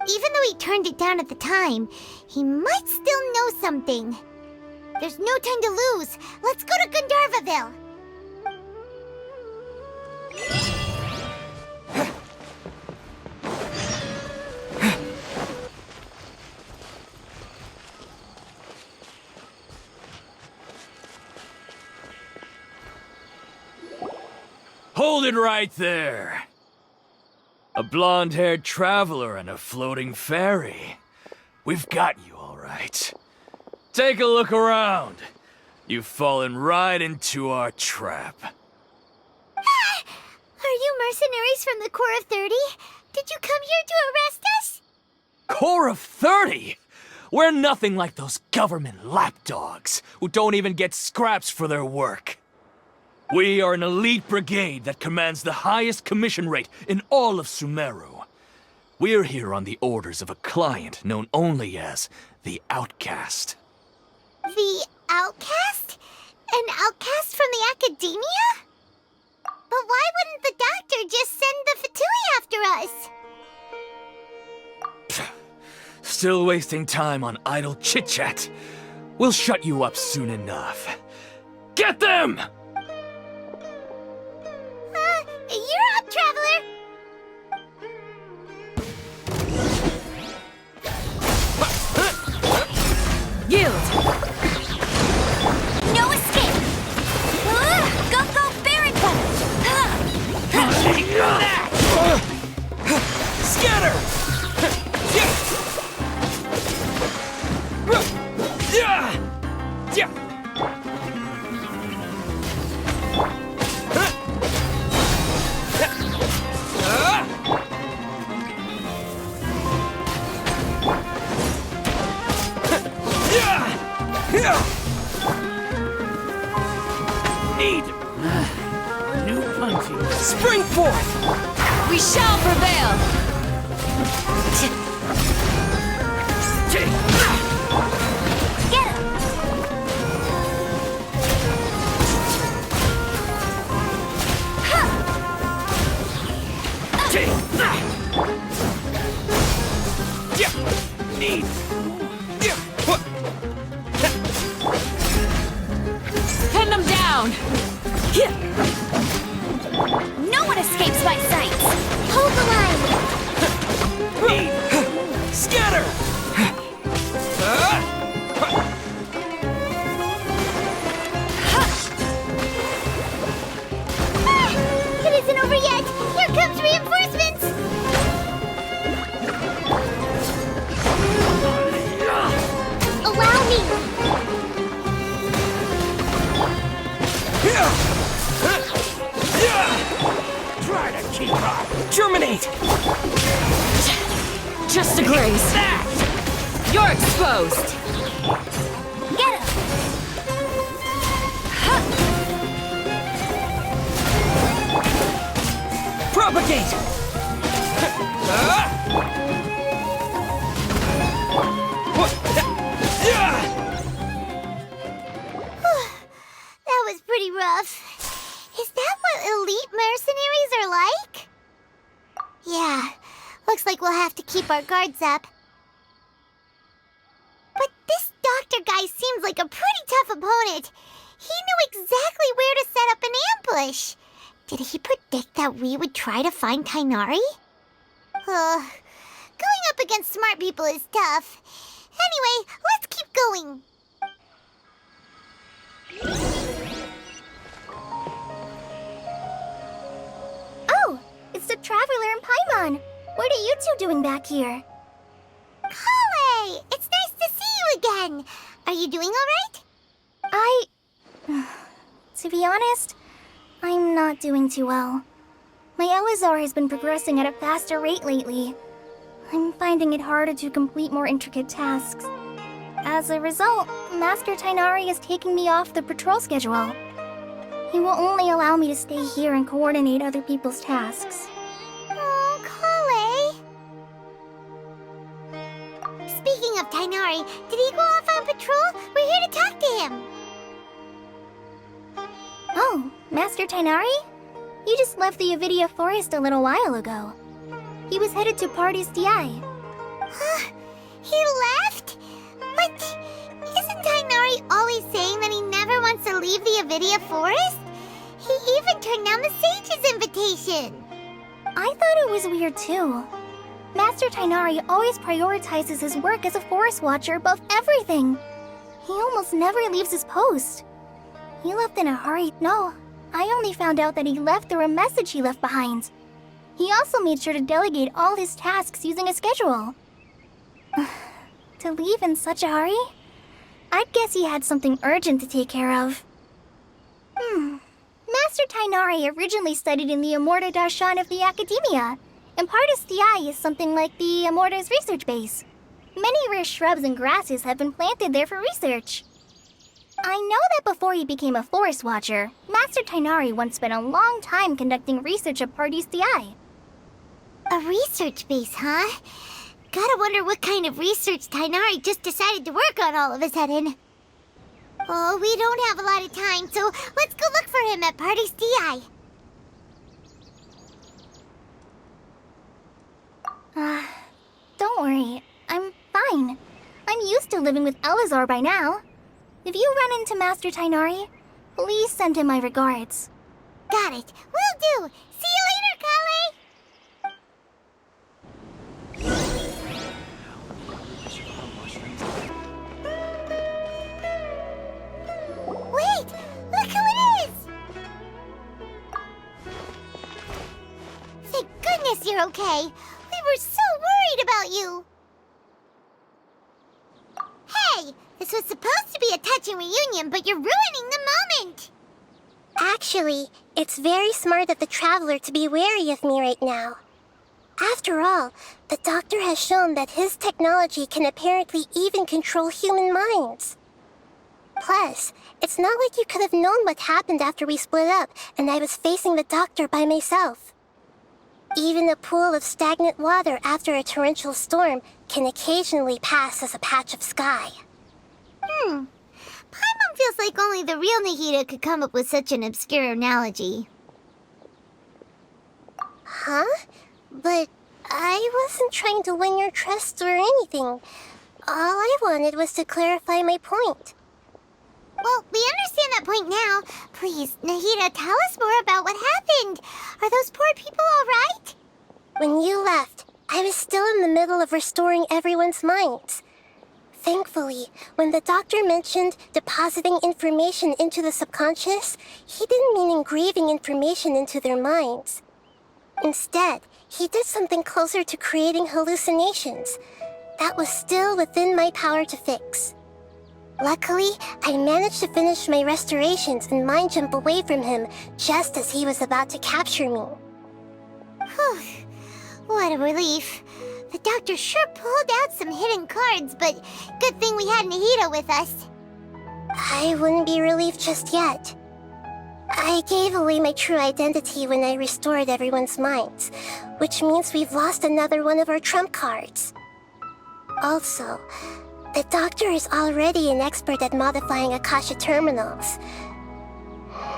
Even though he turned it down at the time, he might still know something. There's no time to lose. Let's go to Gandharvaville. Hold it right there. A blonde-haired traveler and a floating fairy. We've got you all right. Take a look around. You've fallen right into our trap. Are you mercenaries from the Corps of 30? Did you come here to arrest us? Corps of 30? We're nothing like those government lapdogs who don't even get scraps for their work. We are an elite brigade that commands the highest commission rate in all of Sumeru. We're here on the orders of a client known only as the Outcast. The Outcast? An outcast from the academia? But why wouldn't the Doctor just send the Fatui after us? Still wasting time on idle chit-chat. We'll shut you up soon enough. Get them! You're up, Traveler! Yield! No escape! Go, go, Baron Take that! Scatter! Need new punching. Spring forth! We shall prevail! Get him! Need. Pin them down! No one escapes my sight! Hold the line! Need. Scatter! It isn't over yet! Here comes Germinate! Just a graze. You're exposed. Get him! Propagate! That was pretty rough. Is that what elite mercenaries are like? Yeah, looks like we'll have to keep our guards up. But this doctor guy seems like a pretty tough opponent. He knew exactly where to set up an ambush. Did he predict that we would try to find Tainari? Going up against smart people is tough. Anyway, let's keep going. Oh, it's the Traveler and Paimon. What are you two doing back here? Kale, it's nice to see you again. Are you doing all right? To be honest, I'm not doing too well. My Elazar has been progressing at a faster rate lately. I'm finding it harder to complete more intricate tasks. As a result, Master Tainari is taking me off the patrol schedule. He will only allow me to stay here and coordinate other people's tasks. Oh, Kale. Speaking of Tainari, did he go off on patrol? We're here to talk to him. Oh, Master Tainari? He just left the Avidia Forest a little while ago. He was headed to Party's DI. He left? But isn't Tainari always saying that he never wants to leave the Avidia Forest? He even turned down the Sage's invitation. I thought it was weird too. Master Tainari always prioritizes his work as a forest watcher above everything. He almost never leaves his post. He left in a hurry. No, I only found out that he left through a message he left behind. He also made sure to delegate all his tasks using a schedule. To leave in such a hurry? I'd guess he had something urgent to take care of. Master Tainari originally studied in the Amorta Darshan of the Academia, and Partis DI is something like the Amorta's research base. Many rare shrubs and grasses have been planted there for research. I know that before he became a forest watcher, Master Tainari once spent a long time conducting research at Partis DI. A research base, huh? Gotta wonder what kind of research Tainari just decided to work on all of a sudden. Oh, we don't have a lot of time, so let's go look for him at Party's DI. Don't worry. I'm fine. I'm used to living with Elazar by now. If you run into Master Tainari, please send him my regards. Got it. Will do. See you later, Kale. Wait! Look who it is! Thank goodness you're okay. We were so worried about you. Hey! This was supposed to be a touching reunion, but you're ruining the moment! Actually, it's very smart of the Traveler to be wary of me right now. After all, the Doctor has shown that his technology can apparently even control human minds. Plus, it's not like you could have known what happened after we split up and I was facing the Doctor by myself. Even a pool of stagnant water after a torrential storm can occasionally pass as a patch of sky. Paimon feels like only the real Nahida could come up with such an obscure analogy. Huh? But I wasn't trying to win your trust or anything. All I wanted was to clarify my point. Well, we understand that point now. Please, Nahida, tell us more about what happened. Are those poor people all right? When you left, I was still in the middle of restoring everyone's minds. Thankfully, when the Doctor mentioned depositing information into the subconscious, he didn't mean engraving information into their minds. Instead, he did something closer to creating hallucinations. That was still within my power to fix. Luckily, I managed to finish my restorations and mind jump away from him just as he was about to capture me. What a relief. The doctor sure pulled out some hidden cards, but good thing we had Nahida with us. I wouldn't be relieved just yet. I gave away my true identity when I restored everyone's minds, which means we've lost another one of our trump cards. Also, the doctor is already an expert at modifying Akasha terminals.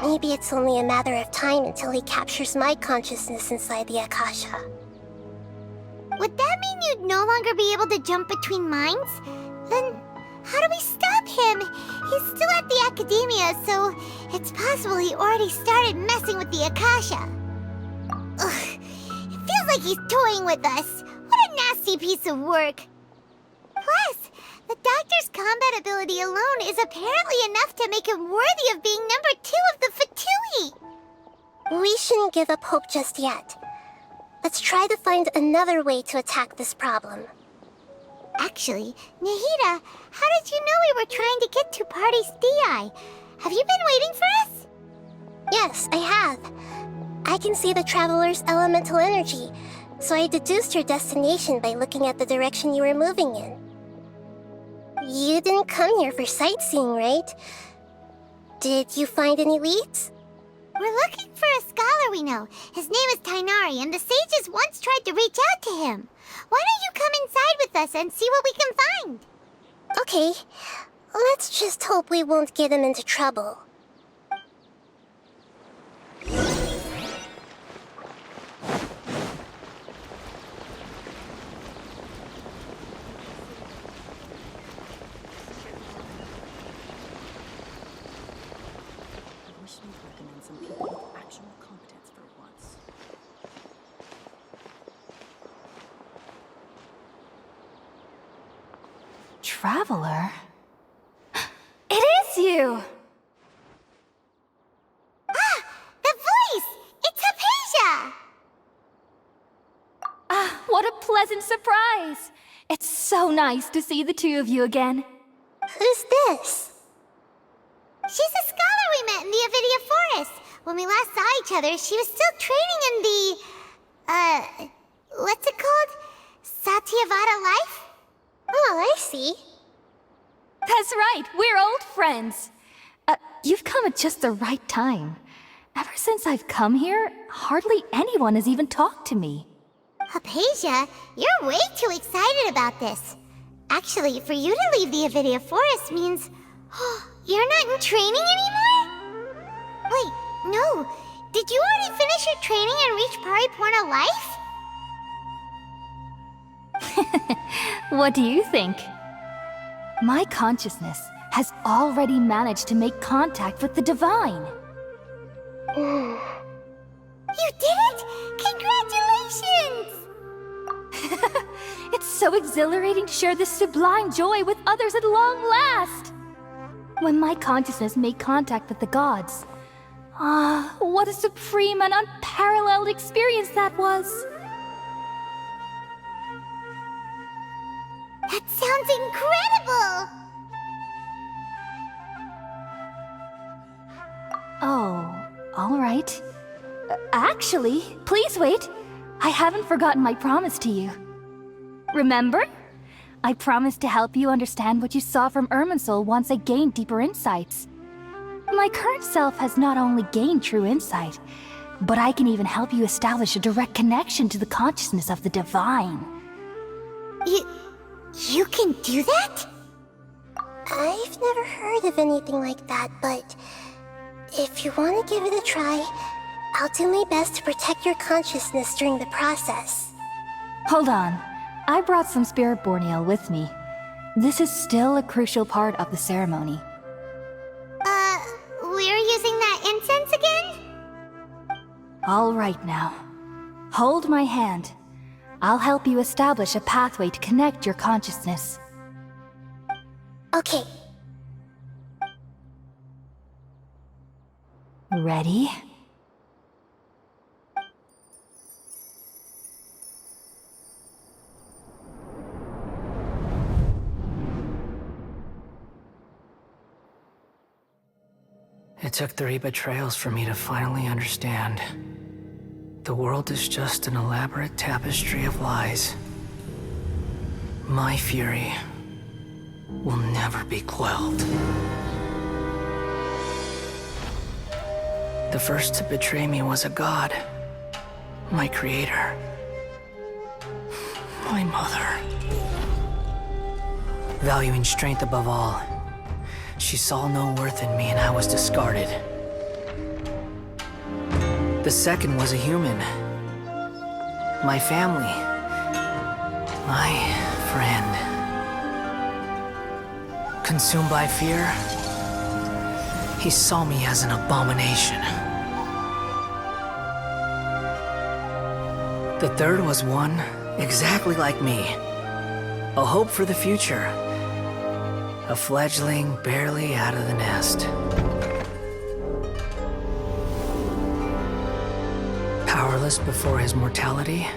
Maybe it's only a matter of time until he captures my consciousness inside the Akasha. Would that mean you'd no longer be able to jump between minds? Then how do we stop him? He's still at the academia, so it's possible he already started messing with the Akasha. Ugh, it feels like he's toying with us. What a nasty piece of work. Plus, the doctor's combat ability alone is apparently enough to make him worthy of being number 2 of the Fatui. We shouldn't give up hope just yet. Let's try to find another way to attack this problem. Actually, Nahida, how did you know we were trying to get to Party's DI? Have you been waiting for us? Yes, I have. I can see the Traveler's elemental energy, so I deduced your destination by looking at the direction you were moving in. You didn't come here for sightseeing, right? Did you find any leads? We're looking for a scholar we know. His name is Tainari, and the sages once tried to reach out to him. Why don't you come inside with us and see what we can find? Okay, let's just hope we won't get him into trouble. Traveler? It is you! Ah! The voice! It's Hypatia! Ah, what a pleasant surprise! It's so nice to see the two of you again. Who's this? She's a scholar we met in the Avidia Forest. When we last saw each other, she was still training in the... what's it called? Satyavada life? Oh, I see. That's right, we're old friends. You've come at just the right time. Ever since I've come here, hardly anyone has even talked to me. Hypatia, you're way too excited about this. Actually, for you to leave the Avidia Forest means... you're not in training anymore? Wait, no. Did you already finish your training and reach Paripurna life? What do you think? My consciousness has already managed to make contact with the divine. You did it! Congratulations! It's so exhilarating to share this sublime joy with others at long last! When my consciousness made contact with the gods, what a supreme and unparalleled experience that was! That sounds incredible! Oh, all right. Actually, please wait. I haven't forgotten my promise to you. Remember? I promised to help you understand what you saw from Irminsul once I gained deeper insights. My current self has not only gained true insight, but I can even help you establish a direct connection to the consciousness of the divine. You can do that? I've never heard of anything like that, but if you want to give it a try, I'll do my best to protect your consciousness during the process. Hold on. I brought some spirit borneal with me. This is still a crucial part of the ceremony. We're using that incense again? All right now. Hold my hand. I'll help you establish a pathway to connect your consciousness. Okay. Ready? It took 3 betrayals for me to finally understand. The world is just an elaborate tapestry of lies. My fury will never be quelled. The first to betray me was a god. My creator. My mother. Valuing strength above all, she saw no worth in me and I was discarded. The second was a human. My family. My friend. Consumed by fear, he saw me as an abomination. The third was one exactly like me. A hope for the future. A fledgling barely out of the nest. Powerless before his mortality,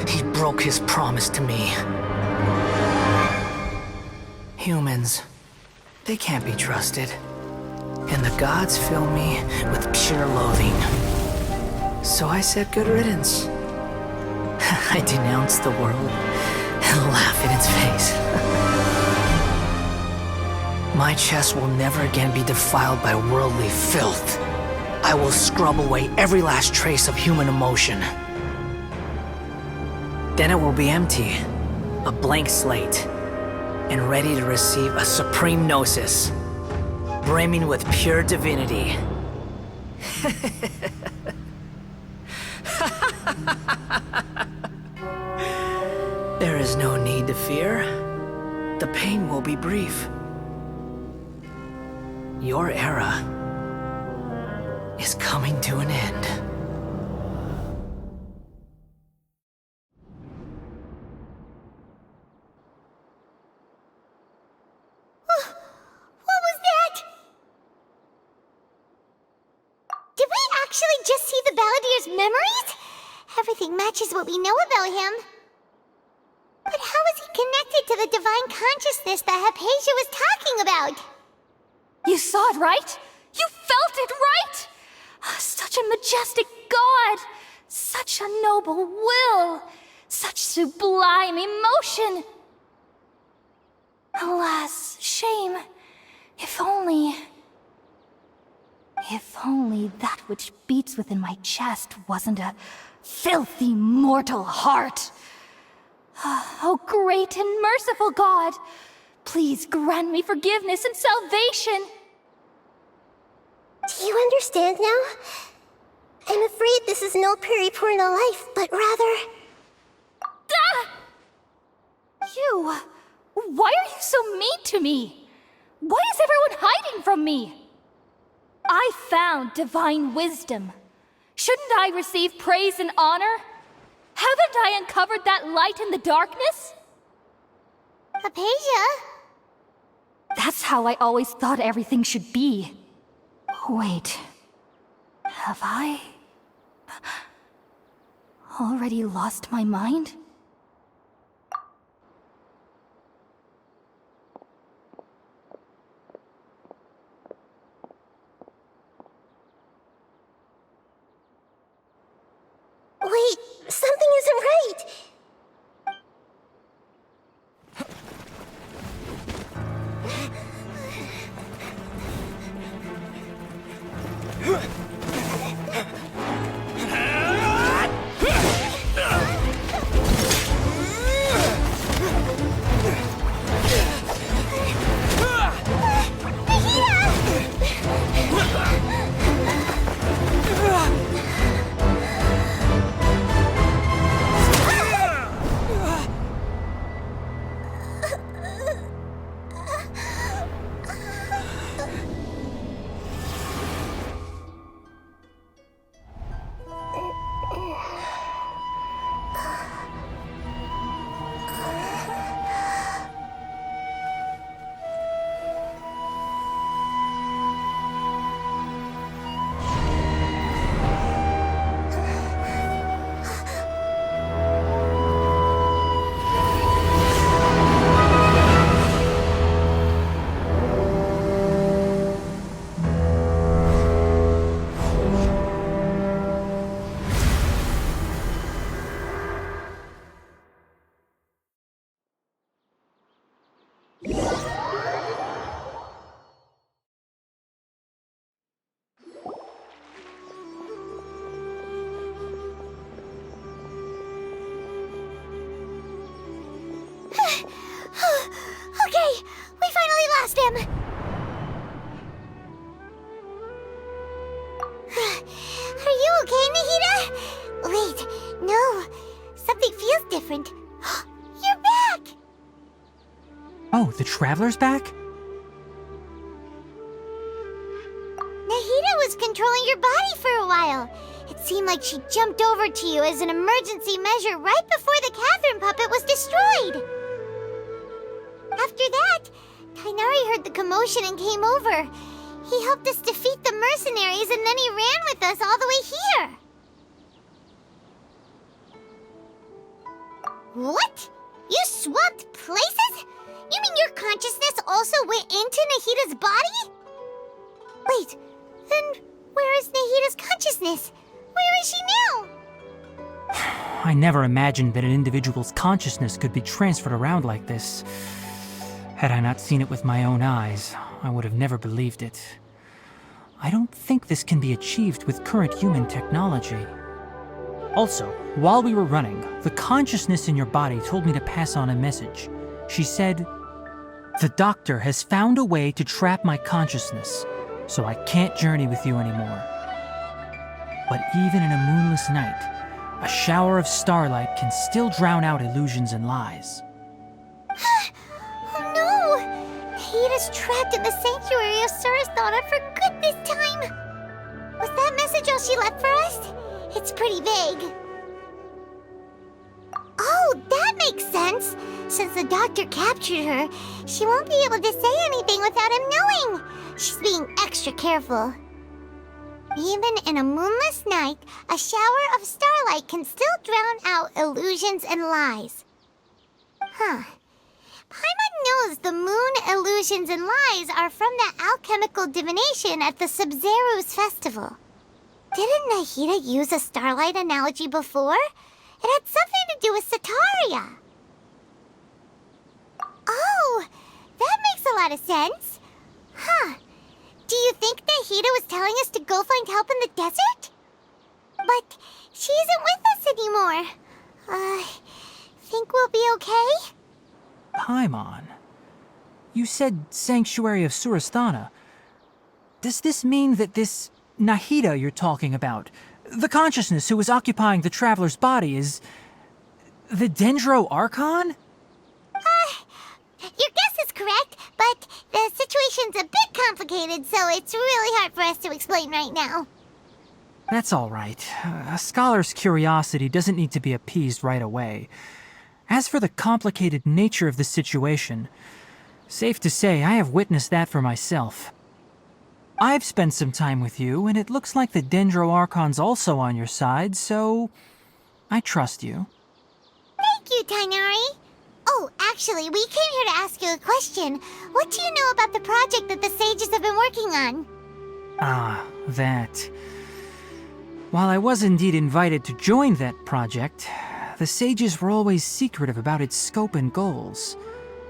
he broke his promise to me. Humans, they can't be trusted. And the gods fill me with pure loathing. So I said good riddance. I denounced the world and laugh in its face. My chest will never again be defiled by worldly filth. I will scrub away every last trace of human emotion. Then it will be empty, a blank slate, and ready to receive a supreme gnosis, brimming with pure divinity. There is no need to fear. The pain will be brief. Your era is coming to an end. What was that? Did we actually just see the Balladier's memories? Everything matches what we know about him. But how is he connected to the divine consciousness that Hypatia was talking about? You saw it, right? You felt it, right? Such a majestic god! Such a noble will! Such sublime emotion! Alas, shame. If only that which beats within my chest wasn't a filthy mortal heart. Oh, great and merciful God! Please grant me forgiveness and salvation! Do you understand now? I'm afraid this is no Puripurna life, but rather... Ah! You... Why are you so mean to me? Why is everyone hiding from me? I found divine wisdom. Shouldn't I receive praise and honor? Haven't I uncovered that light in the darkness? Hypatia? That's how I always thought everything should be. Wait. Have I... already lost my mind? Wait, something isn't right! different. You're back! Oh, the Traveler's back? Nahida was controlling your body for a while. It seemed like she jumped over to you as an emergency measure right before the Catherine puppet was destroyed. After that, Tainari heard the commotion and came over. He helped us defeat the mercenaries and then he ran with us all the way here. What? You swapped places? You mean your consciousness also went into Nahida's body? Wait, then where is Nahida's consciousness? Where is she now? I never imagined that an individual's consciousness could be transferred around like this. Had I not seen it with my own eyes, I would have never believed it. I don't think this can be achieved with current human technology. Also, while we were running, the consciousness in your body told me to pass on a message. She said, "The doctor has found a way to trap my consciousness, so I can't journey with you anymore." But even in a moonless night, a shower of starlight can still drown out illusions and lies. Oh no! Nahida's trapped in the sanctuary of Surasthana for good this time! Was that message all she left for us? It's pretty vague. Oh, that makes sense! Since the doctor captured her, she won't be able to say anything without him knowing! She's being extra careful. Even in a moonless night, a shower of starlight can still drown out illusions and lies. Huh. Paimon knows the moon illusions and lies are from the alchemical divination at the Sub-Zero's festival. Didn't Nahida use a starlight analogy before? It had something to do with Sataria. Oh, that makes a lot of sense. Huh. Do you think Nahida was telling us to go find help in the desert? But she isn't with us anymore. Think we'll be okay? Paimon, you said Sanctuary of Surasthana. Does this mean that this Nahida you're talking about, the consciousness who is occupying the Traveler's body, is the Dendro Archon? Your guess is correct, but the situation's a bit complicated, so it's really hard for us to explain right now. That's all right. A scholar's curiosity doesn't need to be appeased right away. As for the complicated nature of the situation, safe to say I have witnessed that for myself. I've spent some time with you, and it looks like the Dendro Archon's also on your side, so I trust you. Thank you, Tainari. Oh, actually, we came here to ask you a question. What do you know about the project that the sages have been working on? Ah, that. While I was indeed invited to join that project, the sages were always secretive about its scope and goals,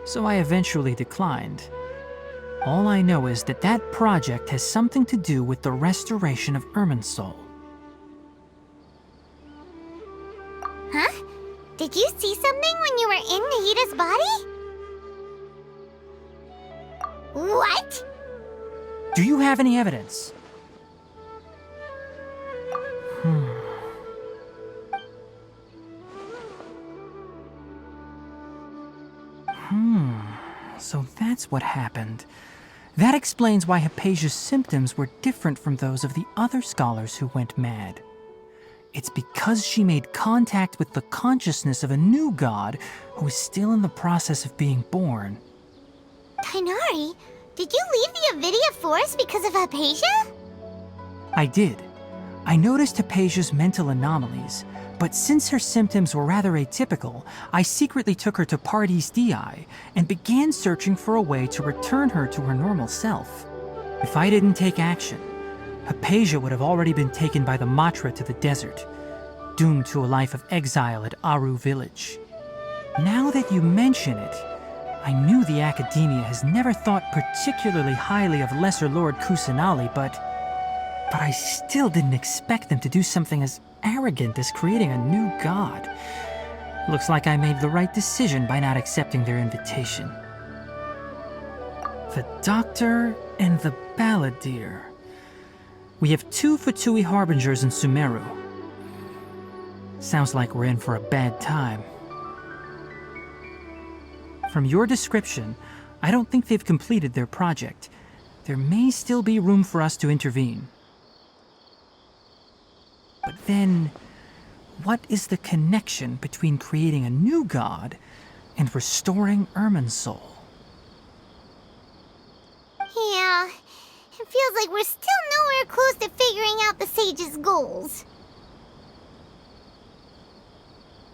so I eventually declined. All I know is that that project has something to do with the restoration of Irminsul. Huh? Did you see something when you were in Nahida's body? What? Do you have any evidence? So that's what happened. That explains why Hypatia's symptoms were different from those of the other scholars who went mad. It's because she made contact with the consciousness of a new god who is still in the process of being born. Tainari, did you leave the Avidia Forest because of Hypatia? I did. I noticed Hypatia's mental anomalies, but since her symptoms were rather atypical, I secretly took her to Pardis Dii and began searching for a way to return her to her normal self. If I didn't take action, Hypatia would have already been taken by the Matra to the desert, doomed to a life of exile at Aru village. Now that you mention it, I knew the Academia has never thought particularly highly of Lesser Lord Kusanali, but I still didn't expect them to do something as arrogant as creating a new god. Looks like I made the right decision by not accepting their invitation. The Doctor and the Balladeer. We have 2 Fatui Harbingers in Sumeru. Sounds like we're in for a bad time. from your description, I don't think they've completed their project. There may still be room for us to intervene. But then, what is the connection between creating a new god and restoring Irminsul? Yeah, it feels like we're still nowhere close to figuring out the sage's goals.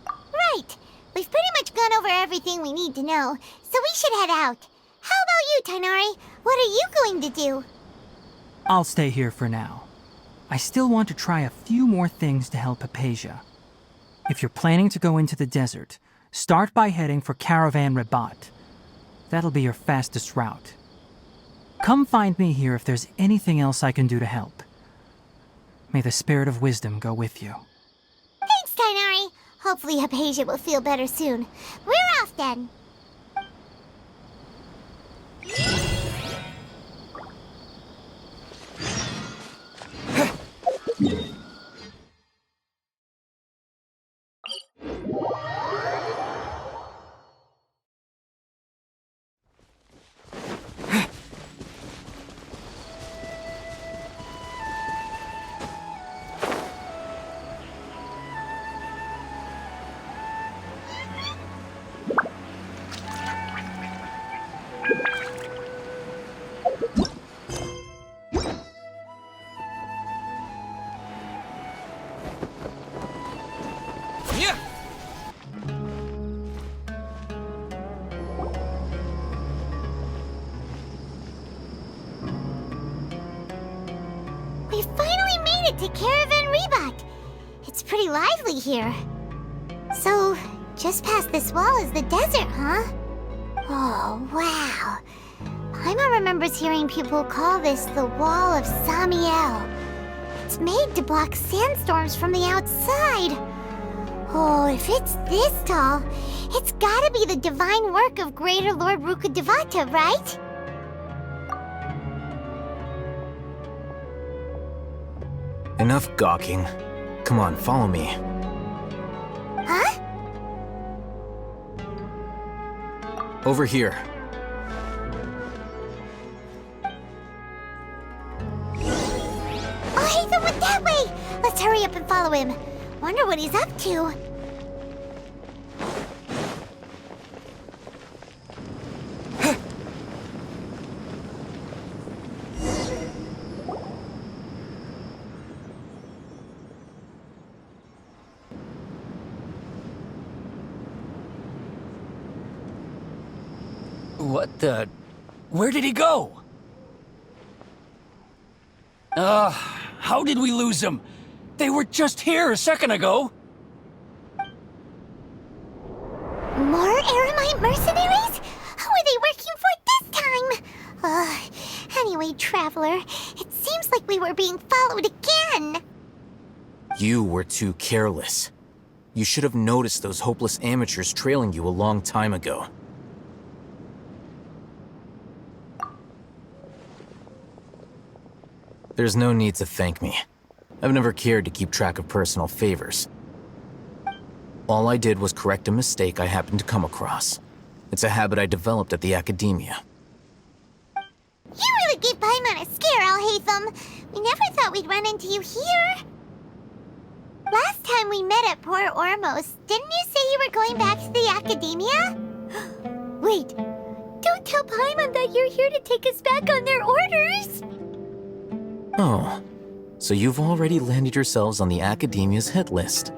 Right, we've pretty much gone over everything we need to know, so we should head out. How about you, Tighnari? What are you going to do? I'll stay here for now. I still want to try a few more things to help Hypatia. If you're planning to go into the desert, start by heading for Caravan Rabat. That'll be your fastest route. Come find me here if there's anything else I can do to help. May the spirit of wisdom go with you. Thanks, Tighnari. Hopefully Hypatia will feel better soon. We're off then. We finally made it to Caravan Rabat. It's pretty lively here. So, just past this wall is the desert, huh? Oh, wow. Paimon remembers hearing people call this the Wall of Samiel. It's made to block sandstorms from the outside. Oh, if it's this tall, it's gotta be the divine work of Greater Lord Rukkhadevata, right? Enough gawking. Come on, follow me. Huh? Over here. Oh, Haytham went that way! Let's hurry up and follow him. Wonder what he's up to. What the... Where did he go? How did we lose him? They were just here a second ago. More Eremite mercenaries? Who are they working for this time? Anyway, Traveler, it seems like we were being followed again. You were too careless. You should have noticed those hopeless amateurs trailing you a long time ago. There's no need to thank me. I've never cared to keep track of personal favors. All I did was correct a mistake I happened to come across. It's a habit I developed at the academia. You really gave Paimon a scare, Alhaitham. We never thought we'd run into you here. Last time we met at Port Ormos, didn't you say you were going back to the academia? Wait, don't tell Paimon that you're here to take us back on their orders. Oh, so you've already landed yourselves on the academia's hit list.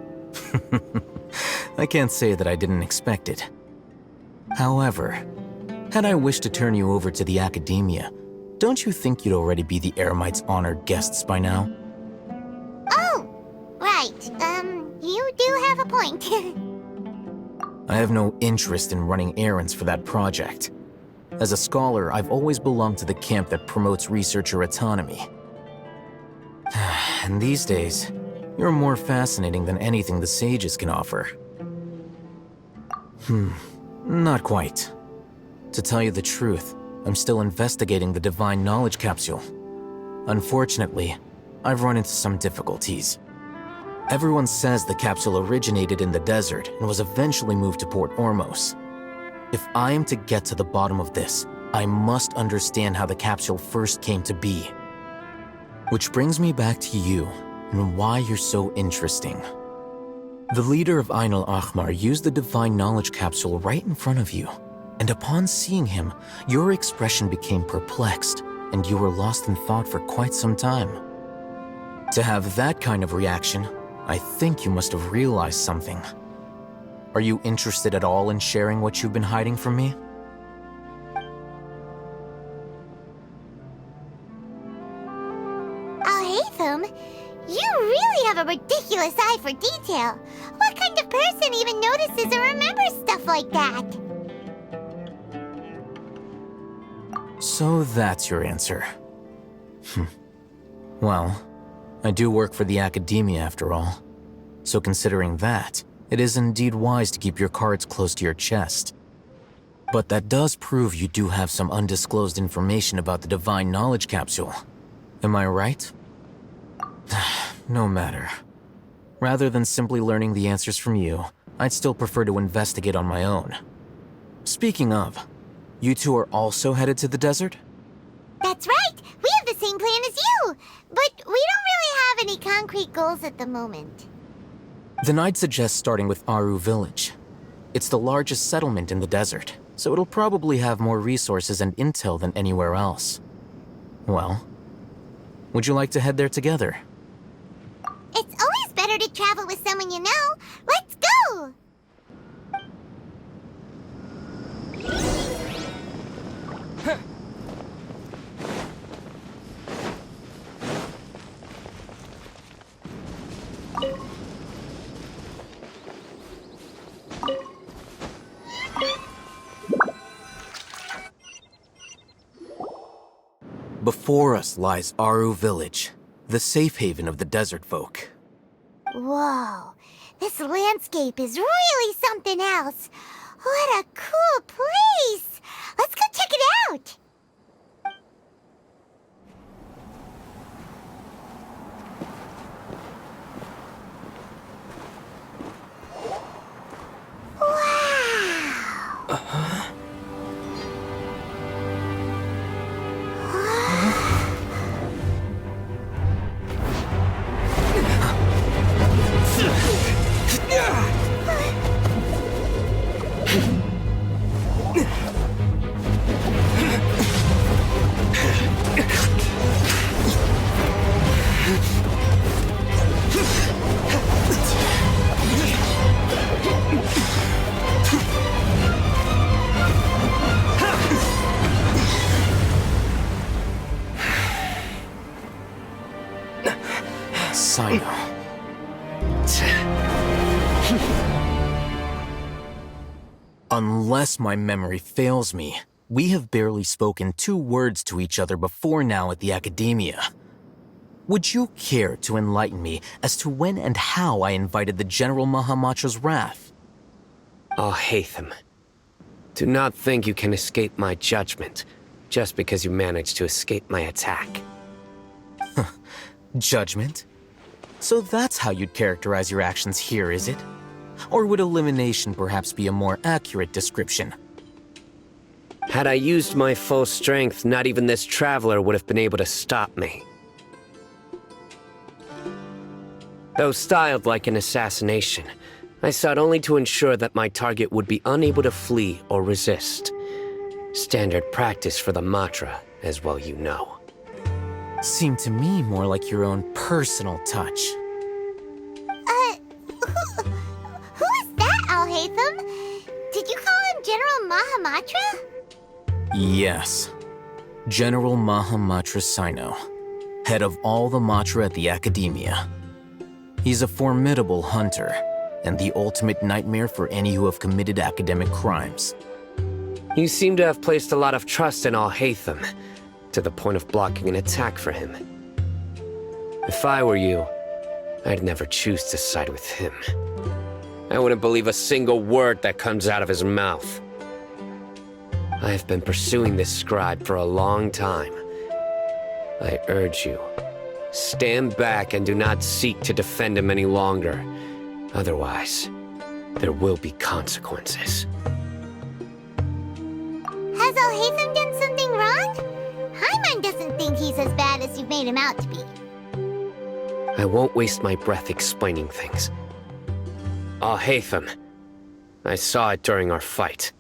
I can't say that I didn't expect it. However, had I wished to turn you over to the academia, don't you think you'd already be the Eremites' honored guests by now? Oh, right. You do have a point. I have no interest in running errands for that project. As a scholar, I've always belonged to the camp that promotes researcher autonomy. And these days, you're more fascinating than anything the sages can offer. Not quite. To tell you the truth, I'm still investigating the Divine Knowledge Capsule. Unfortunately, I've run into some difficulties. Everyone says the capsule originated in the desert and was eventually moved to Port Ormos. If I am to get to the bottom of this, I must understand how the capsule first came to be. Which brings me back to you and why you're so interesting. The leader of Ain al-Ahmar used the Divine Knowledge Capsule right in front of you, and upon seeing him, your expression became perplexed, and you were lost in thought for quite some time. To have that kind of reaction, I think you must have realized something. Are you interested at all in sharing what you've been hiding from me? Al-Haytham, you really have a ridiculous eye for detail. What kind of person even notices or remembers stuff like that? So that's your answer. Well, I do work for the Academia after all. So considering that, it is indeed wise to keep your cards close to your chest. But that does prove you do have some undisclosed information about the Divine Knowledge Capsule. Am I right? No matter. Rather than simply learning the answers from you, I'd still prefer to investigate on my own. Speaking of, you two are also headed to the desert? That's right! We have the same plan as you! But we don't really have any concrete goals at the moment. Then I'd suggest starting with Aru Village. It's the largest settlement in the desert, so it'll probably have more resources and intel than anywhere else. Well, would you like to head there together? It's always better to travel with someone you know. Let's go! Before us lies Aru Village, the safe haven of the desert folk. Whoa, this landscape is really something else. What a cool place! Let's go check it out! Wow! Sino. Unless my memory fails me, we have barely spoken 2 words to each other before now at the Academia. Would you care to enlighten me as to when and how I invited the General Mahamatra's wrath? Al-Haytham, do not think you can escape my judgment just because you managed to escape my attack. Judgment? So that's how you'd characterize your actions here, is it? Or would elimination perhaps be a more accurate description? Had I used my full strength, not even this traveler would have been able to stop me. Though styled like an assassination, I sought only to ensure that my target would be unable to flee or resist. Standard practice for the Matra, as well you know. Seemed to me more like your own personal touch. Who is that, Al-Haytham? Did you call him General Mahamatra? Yes. General Mahamatra Sino, head of all the Matra at the Academia. He's a formidable hunter, and the ultimate nightmare for any who have committed academic crimes. You seem to have placed a lot of trust in Al-Haytham, to the point of blocking an attack for him. If I were you, I'd never choose to side with him. I wouldn't believe a single word that comes out of his mouth. I have been pursuing this scribe for a long time. I urge you, stand back and do not seek to defend him any longer. Otherwise, there will be consequences. think he's as bad as you've made him out to be. I won't waste my breath explaining things. Al-Haytham. I saw it during our fight.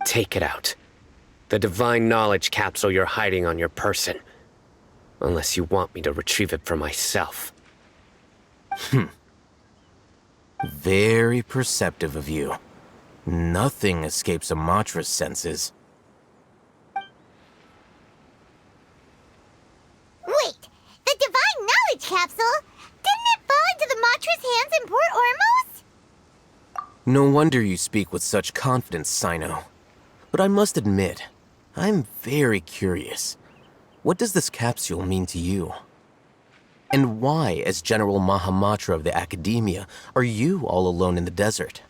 Take it out. The divine knowledge capsule you're hiding on your person. Unless you want me to retrieve it for myself. Very perceptive of you. Nothing escapes a Matra's senses. Wait! The divine knowledge capsule? Didn't it fall into the Matra's hands in Port Ormos? No wonder you speak with such confidence, Sino. But I must admit, I'm very curious. What does this capsule mean to you? And why, as General Mahamatra of the Academia, are you all alone in the desert?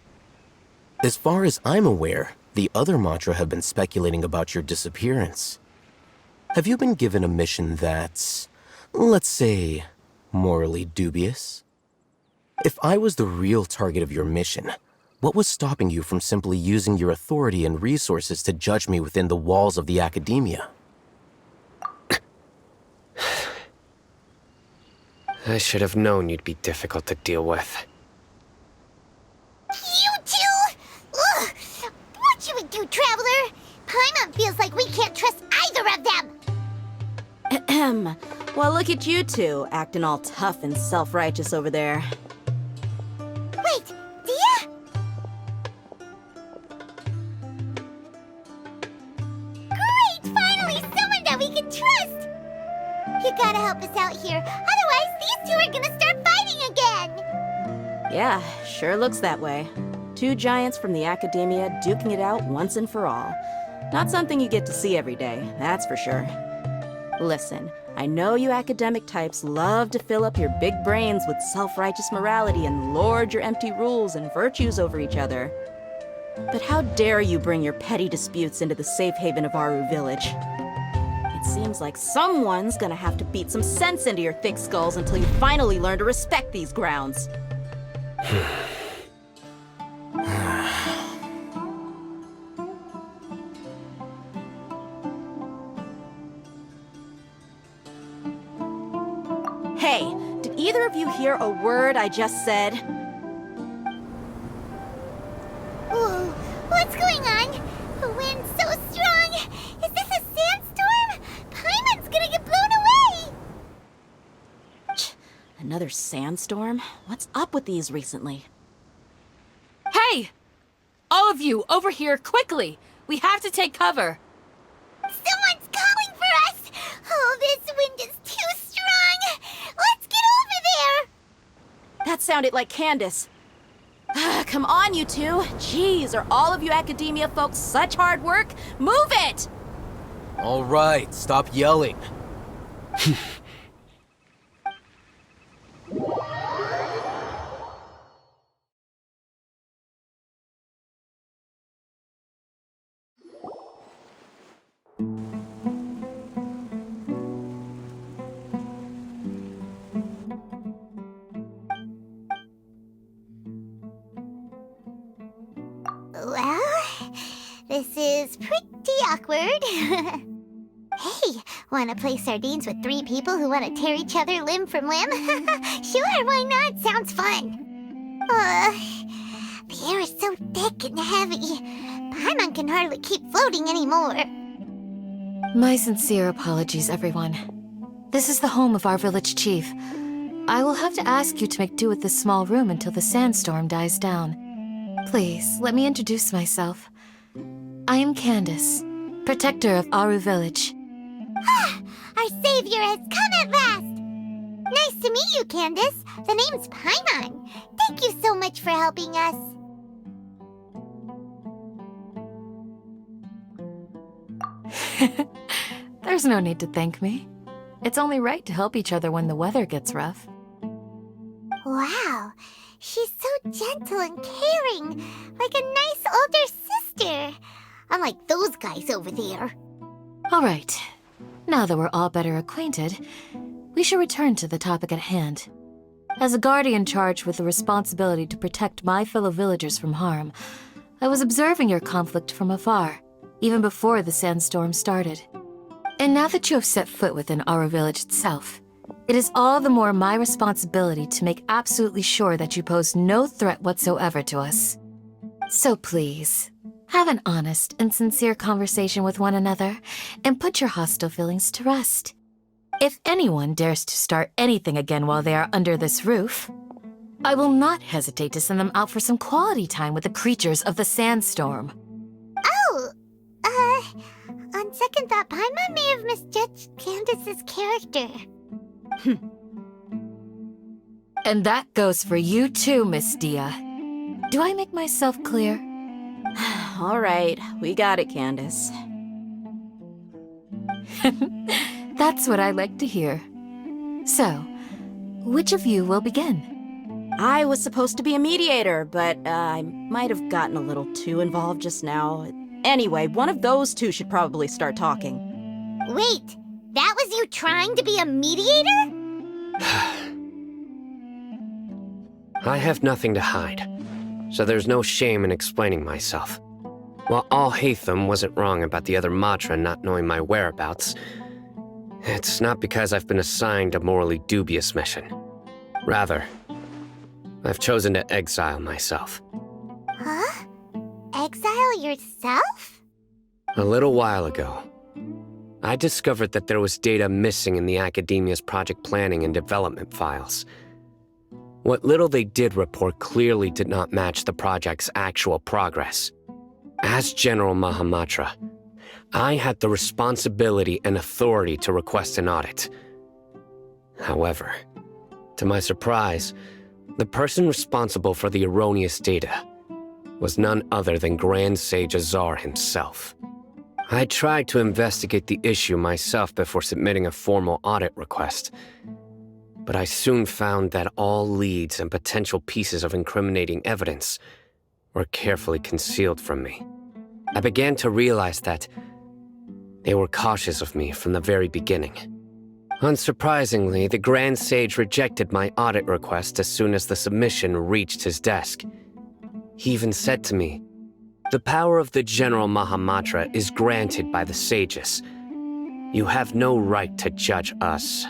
As far as I'm aware, the other Matra have been speculating about your disappearance. Have you been given a mission that's, let's say, morally dubious? If I was the real target of your mission, what was stopping you from simply using your authority and resources to judge me within the walls of the Academia? I should have known you'd be difficult to deal with. You two! Ugh! What should we do, Traveler? Paimon feels like we can't trust either of them! Ahem. Well, look at you two, acting all tough and self-righteous over there. Wait, Dia? Great! Finally, someone that we can trust! You gotta help us out here, otherwise these two are gonna start fighting again! Yeah, sure looks that way. Two giants from the Academia duking it out once and for all. Not something you get to see every day, that's for sure. Listen, I know you academic types love to fill up your big brains with self-righteous morality and lord your empty rules and virtues over each other. But how dare you bring your petty disputes into the safe haven of Aru Village? It seems like someone's gonna have to beat some sense into your thick skulls until you finally learn to respect these grounds. Hey, did either of you hear a word I just said? Whoa, what's going on? The wind's so strong! Is this a sandstorm? Paimon's gonna get blown away! Another sandstorm? What's up with these recently? Hey! All of you, over here, quickly! We have to take cover! Someone's calling for us! Oh, this wind is too strong! Let's get over there! That sounded like Candace. Come on, you two. Jeez, are all of you Academia folks such hard work? Move it! All right, stop yelling. Well, this is pretty awkward. Hey, wanna play sardines with 3 people who wanna tear each other limb from limb? Sure, why not? Sounds fun. The air is so thick and heavy. Paimon can hardly keep floating anymore. My sincere apologies, everyone. This is the home of our village chief. I will have to ask you to make do with this small room until the sandstorm dies down. Please, let me introduce myself. I am Candace, protector of Aru Village. Our savior has come at last! Nice to meet you, Candace. The name's Paimon. Thank you so much for helping us. There's no need to thank me. It's only right to help each other when the weather gets rough. Wow, she's so gentle and caring, like a nice older sister. Unlike those guys over there. All right. Now that we're all better acquainted, we should return to the topic at hand. As a guardian charged with the responsibility to protect my fellow villagers from harm, I was observing your conflict from afar, even before the sandstorm started. And now that you have set foot within our village itself, it is all the more my responsibility to make absolutely sure that you pose no threat whatsoever to us. So please, have an honest and sincere conversation with one another and put your hostile feelings to rest. If anyone dares to start anything again while they are under this roof, I will not hesitate to send them out for some quality time with the creatures of the sandstorm. Oh, on second thought, Paimon may have misjudged Candace's character. And that goes for you too, Miss Dia. Do I make myself clear? All right, we got it, Candace. That's what I like to hear. So, which of you will begin? I was supposed to be a mediator, but I might have gotten a little too involved just now. Anyway, one of those two should probably start talking. Wait, that was you trying to be a mediator? I have nothing to hide, so there's no shame in explaining myself. While Alhaitham wasn't wrong about the other Matra not knowing my whereabouts, it's not because I've been assigned a morally dubious mission. Rather, I've chosen to exile myself. Huh? Exile yourself? A little while ago, I discovered that there was data missing in the Academia's project planning and development files. What little they did report clearly did not match the project's actual progress. As General Mahamatra, I had the responsibility and authority to request an audit. However, to my surprise, the person responsible for the erroneous data was none other than Grand Sage Azar himself. I tried to investigate the issue myself before submitting a formal audit request, but I soon found that all leads and potential pieces of incriminating evidence were carefully concealed from me. I began to realize that they were cautious of me from the very beginning. Unsurprisingly, the Grand Sage rejected my audit request as soon as the submission reached his desk. He even said to me, "The power of the General Mahamatra is granted by the sages. You have no right to judge us."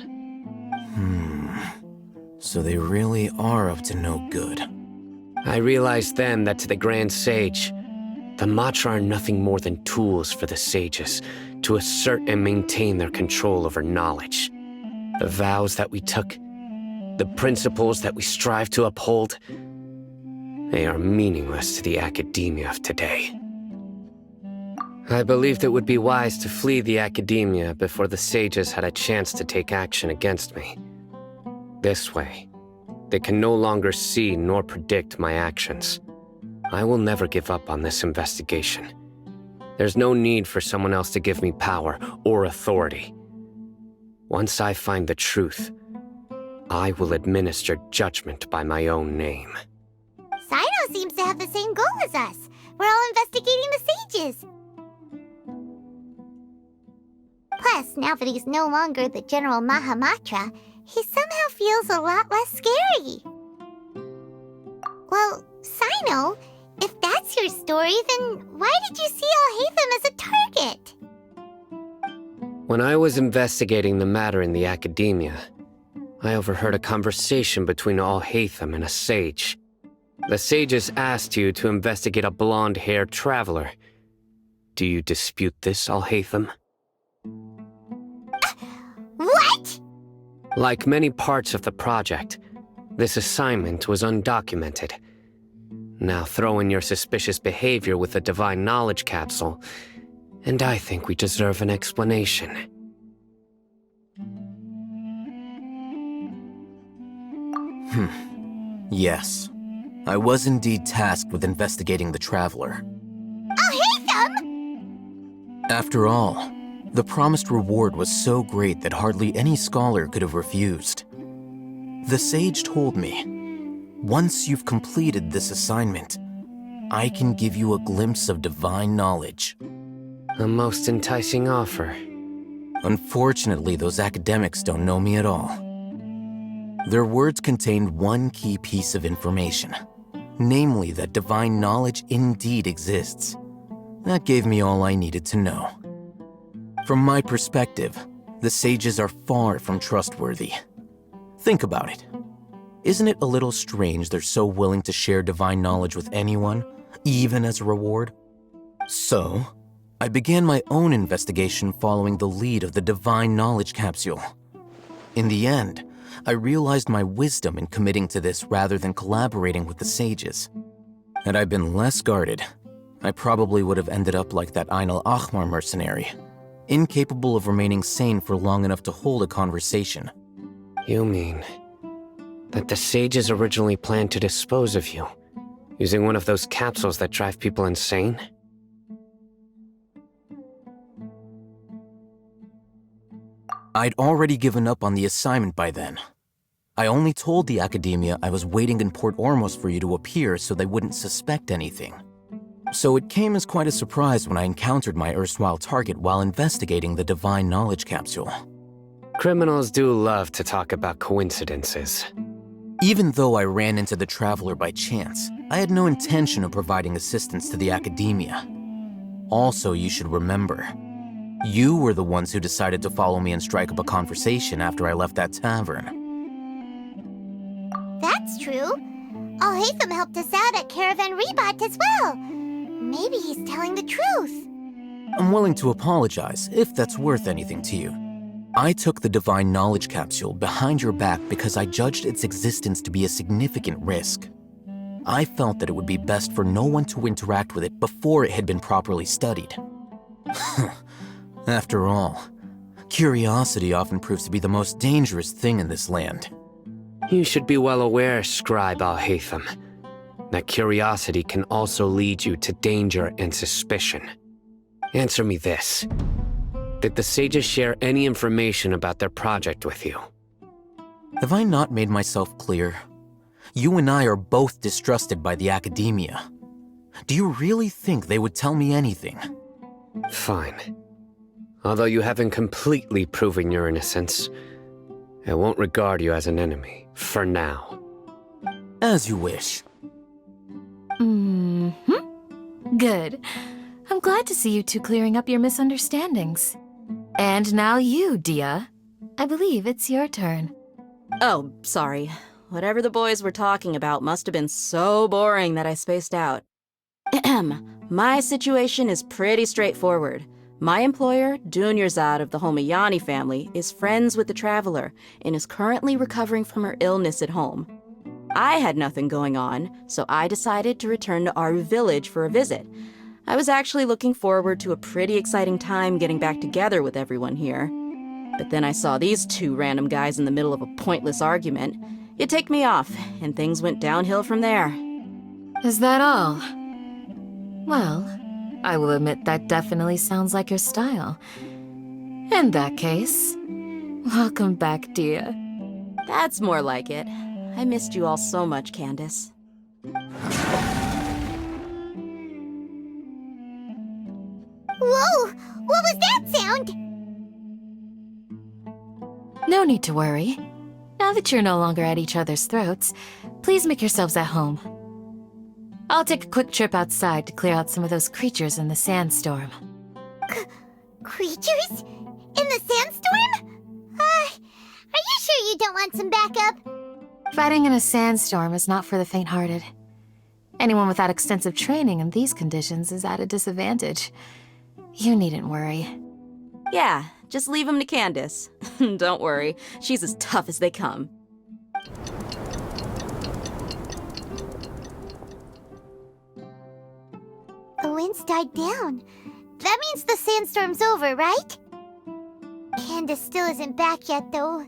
So they really are up to no good. I realized then that to the Grand Sage, the Matra are nothing more than tools for the sages to assert and maintain their control over knowledge. The vows that we took, the principles that we strive to uphold, they are meaningless to the academia of today. I believed it would be wise to flee the academia before the sages had a chance to take action against me. This way, they can no longer see nor predict my actions. I will never give up on this investigation. There's no need for someone else to give me power or authority. Once I find the truth, I will administer judgment by my own name. Sino seems to have the same goal as us. We're all investigating the sages. Plus, now that he's no longer the General Mahamatra, he somehow feels a lot less scary. Well, Sino, if that's your story, then why did you see Alhaitham as a target? When I was investigating the matter in the academia, I overheard a conversation between Alhaitham and a sage. The sages asked you to investigate a blonde-haired traveler. Do you dispute this, Alhaitham? What? Like many parts of the project, this assignment was undocumented. Now throw in your suspicious behavior with the Divine Knowledge Capsule, and I think we deserve an explanation. Yes. I was indeed tasked with investigating the Traveler. Alhaitham! After all, the promised reward was so great that hardly any scholar could have refused. The sage told me, once you've completed this assignment, I can give you a glimpse of divine knowledge. A most enticing offer. Unfortunately, those academics don't know me at all. Their words contained one key piece of information, namely that divine knowledge indeed exists. That gave me all I needed to know. From my perspective, the sages are far from trustworthy. Think about it. Isn't it a little strange they're so willing to share divine knowledge with anyone, even as a reward? So, I began my own investigation following the lead of the divine knowledge capsule. In the end, I realized my wisdom in committing to this rather than collaborating with the sages. Had I been less guarded, I probably would have ended up like that Ain al-Ahmar mercenary, incapable of remaining sane for long enough to hold a conversation. You mean that the sages originally planned to dispose of you, using one of those capsules that drive people insane? I'd already given up on the assignment by then. I only told the Academia I was waiting in Port Ormos for you to appear so they wouldn't suspect anything. So it came as quite a surprise when I encountered my erstwhile target while investigating the Divine Knowledge Capsule. Criminals do love to talk about coincidences. Even though I ran into the Traveler by chance, I had no intention of providing assistance to the Academia. Also, you should remember, you were the ones who decided to follow me and strike up a conversation after I left that tavern. That's true. Al-Haytham helped us out at Caravan Rebat as well. Maybe he's telling the truth. I'm willing to apologize, if that's worth anything to you. I took the Divine Knowledge Capsule behind your back because I judged its existence to be a significant risk. I felt that it would be best for no one to interact with it before it had been properly studied. After all, curiosity often proves to be the most dangerous thing in this land. You should be well aware, Scribe Al-Haytham, that curiosity can also lead you to danger and suspicion. Answer me this. Did the sages share any information about their project with you? Have I not made myself clear? You and I are both distrusted by the Academia. Do you really think they would tell me anything? Fine. Although you haven't completely proven your innocence, I won't regard you as an enemy, for now. As you wish. Good. I'm glad to see you two clearing up your misunderstandings. And now you, Dia. I believe it's your turn. Oh, sorry. Whatever the boys were talking about must have been so boring that I spaced out. My situation is pretty straightforward. My employer, Dunyarzad of the Homayani family, is friends with the Traveler and is currently recovering from her illness at home. I had nothing going on, so I decided to return to Aru village for a visit. I was actually looking forward to a pretty exciting time getting back together with everyone here. But then I saw these two random guys in the middle of a pointless argument. It ticked me off, and things went downhill from there. Is that all? Well, I will admit that definitely sounds like your style. In that case, welcome back, Dia. That's more like it. I missed you all so much, Candace. Whoa! What was that sound? No need to worry. Now that you're no longer at each other's throats, please make yourselves at home. I'll take a quick trip outside to clear out some of those creatures in the sandstorm. Creatures? In the sandstorm? Are you sure you don't want some backup? Fighting in a sandstorm is not for the faint-hearted. Anyone without extensive training in these conditions is at a disadvantage. You needn't worry. Yeah, just leave him to Candace. Don't worry, she's as tough as they come. The wind's died down. That means the sandstorm's over, right? Candace still isn't back yet, though.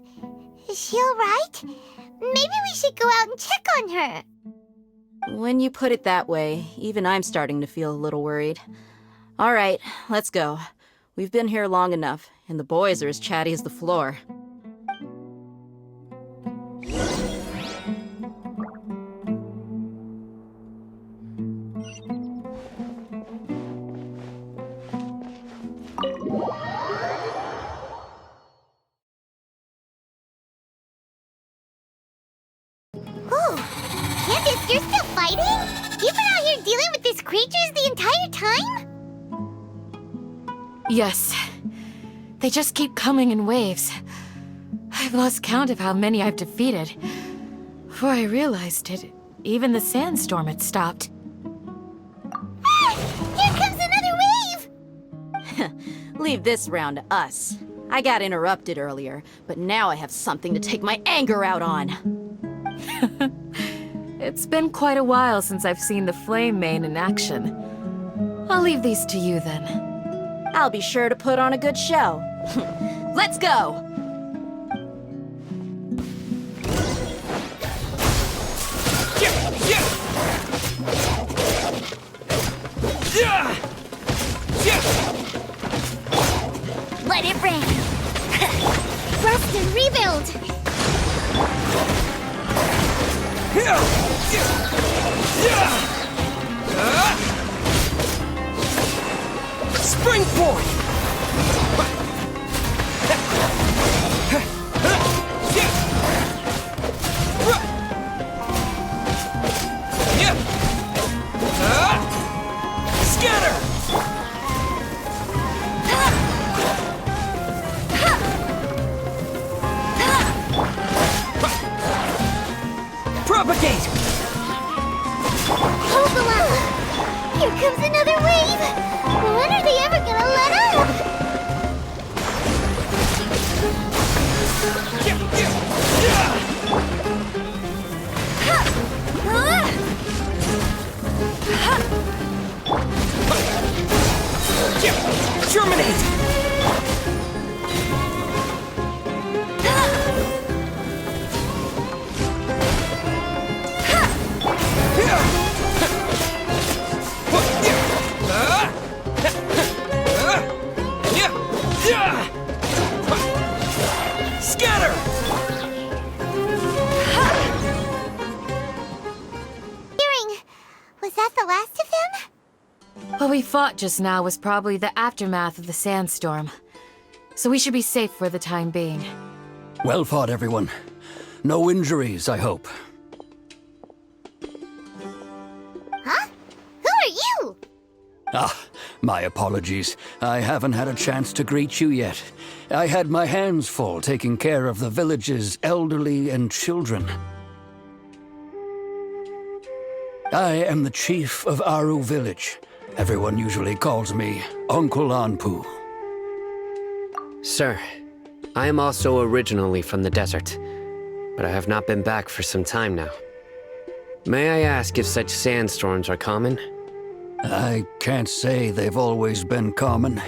Is she alright? Maybe we should go out and check on her. When you put it that way, even I'm starting to feel a little worried. All right, let's go. We've been here long enough, and the boys are as chatty as the floor. Candace, you're still fighting? You've been out here dealing with these creatures the entire time? Yes. They just keep coming in waves. I've lost count of how many I've defeated. Before I realized it, even the sandstorm had stopped. Ah! Here comes another wave! Leave this round to us. I got interrupted earlier, but now I have something to take my anger out on. It's been quite a while since I've seen the Flame Mane in action. I'll leave these to you then. I'll be sure to put on a good show. Let's go! Let it rain! Rust and rebuild! Springboard! Scatter! Propagate! Hoopla! Here comes another wave! When are they ever gonna let up? Germinate! Scatter! Was that the last of them? What we fought just now was probably the aftermath of the sandstorm. So we should be safe for the time being. Well fought, everyone. No injuries, I hope. Huh? Who are you? Ah, my apologies. I haven't had a chance to greet you yet. I had my hands full taking care of the village's elderly and children. I am the chief of Aru Village. Everyone usually calls me Uncle Anpu. Sir, I am also originally from the desert, but I have not been back for some time now. May I ask if such sandstorms are common? I can't say they've always been common,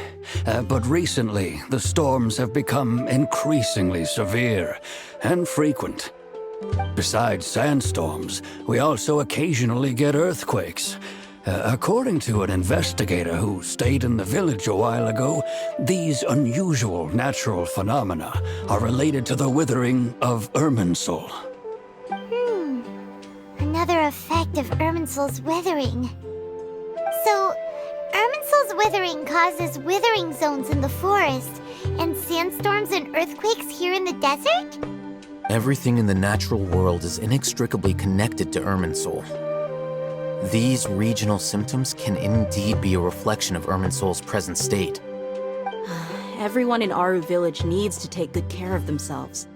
but recently the storms have become increasingly severe and frequent. Besides sandstorms, we also occasionally get earthquakes. According to an investigator who stayed in the village a while ago, these unusual natural phenomena are related to the withering of Irminsul. Another effect of Irminsul's withering. So, Irminsul's withering causes withering zones in the forest, and sandstorms and earthquakes here in the desert? Everything in the natural world is inextricably connected to Irminsul. These regional symptoms can indeed be a reflection of Irminsul's present state. Everyone in Aru Village needs to take good care of themselves.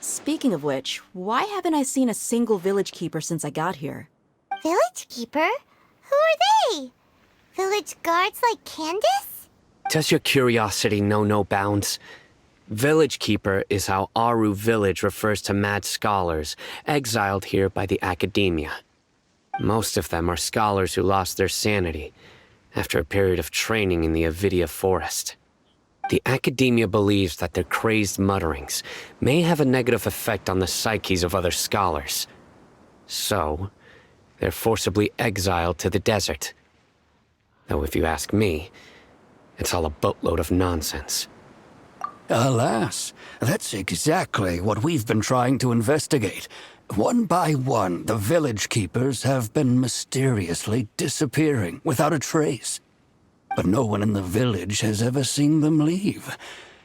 Speaking of which, why haven't I seen a single village keeper since I got here? Village keeper? Who are they? Village guards like Candace? Does your curiosity know no bounds? Village Keeper is how Aru Village refers to mad scholars, exiled here by the Academia. Most of them are scholars who lost their sanity after a period of training in the Avidia Forest. The Academia believes that their crazed mutterings may have a negative effect on the psyches of other scholars. So, they're forcibly exiled to the desert. Though if you ask me, it's all a boatload of nonsense. Alas, that's exactly what we've been trying to investigate. One by one, the village keepers have been mysteriously disappearing without a trace. But no one in the village has ever seen them leave.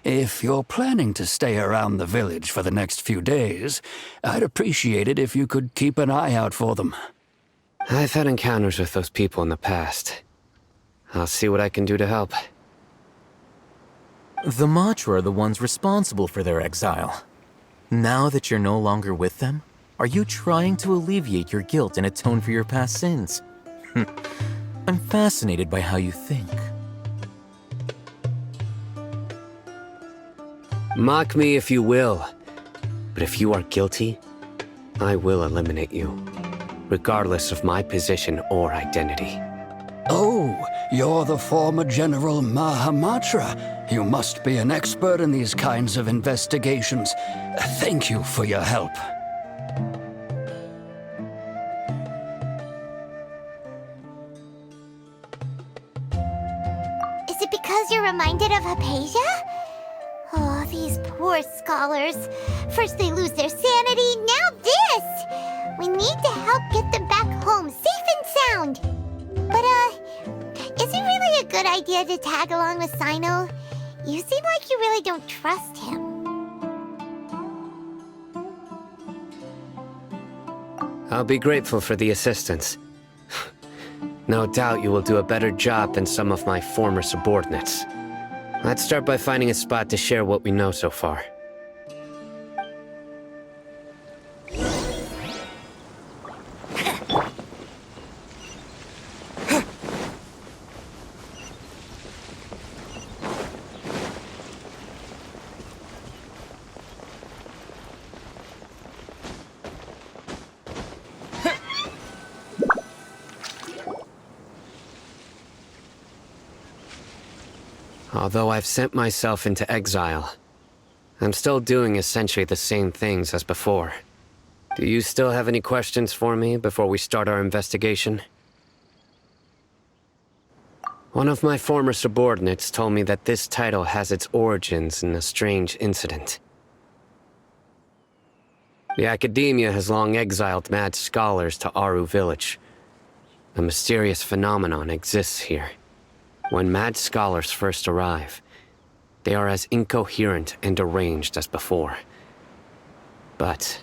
If you're planning to stay around the village for the next few days, I'd appreciate it if you could keep an eye out for them. I've had encounters with those people in the past. I'll see what I can do to help. The Matra are the ones responsible for their exile. Now that you're no longer with them, are you trying to alleviate your guilt and atone for your past sins? I'm fascinated by how you think. Mock me if you will, but if you are guilty, I will eliminate you, regardless of my position or identity. Oh, you're the former General Mahamatra. You must be an expert in these kinds of investigations. Thank you for your help. Is it because you're reminded of Hypatia? Oh, these poor scholars. First they lose their sanity, now this! We need to help get them back home, safe and sound. But, is it really a good idea to tag along with Sino? You seem like you really don't trust him. I'll be grateful for the assistance. No doubt you will do a better job than some of my former subordinates. Let's start by finding a spot to share what we know so far. Although I've sent myself into exile, I'm still doing essentially the same things as before. Do you still have any questions for me before we start our investigation? One of my former subordinates told me that this title has its origins in a strange incident. The Academia has long exiled mad scholars to Aru Village. A mysterious phenomenon exists here. When mad scholars first arrive, they are as incoherent and deranged as before. But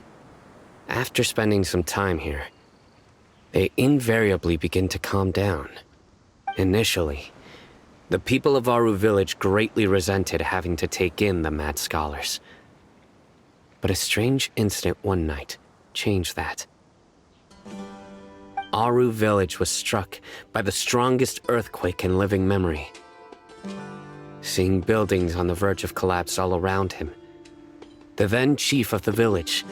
after spending some time here, they invariably begin to calm down. Initially, the people of Aru Village greatly resented having to take in the mad scholars. But a strange incident one night changed that. Aru Village was struck by the strongest earthquake in living memory. Seeing buildings on the verge of collapse all around him, the then chief of the village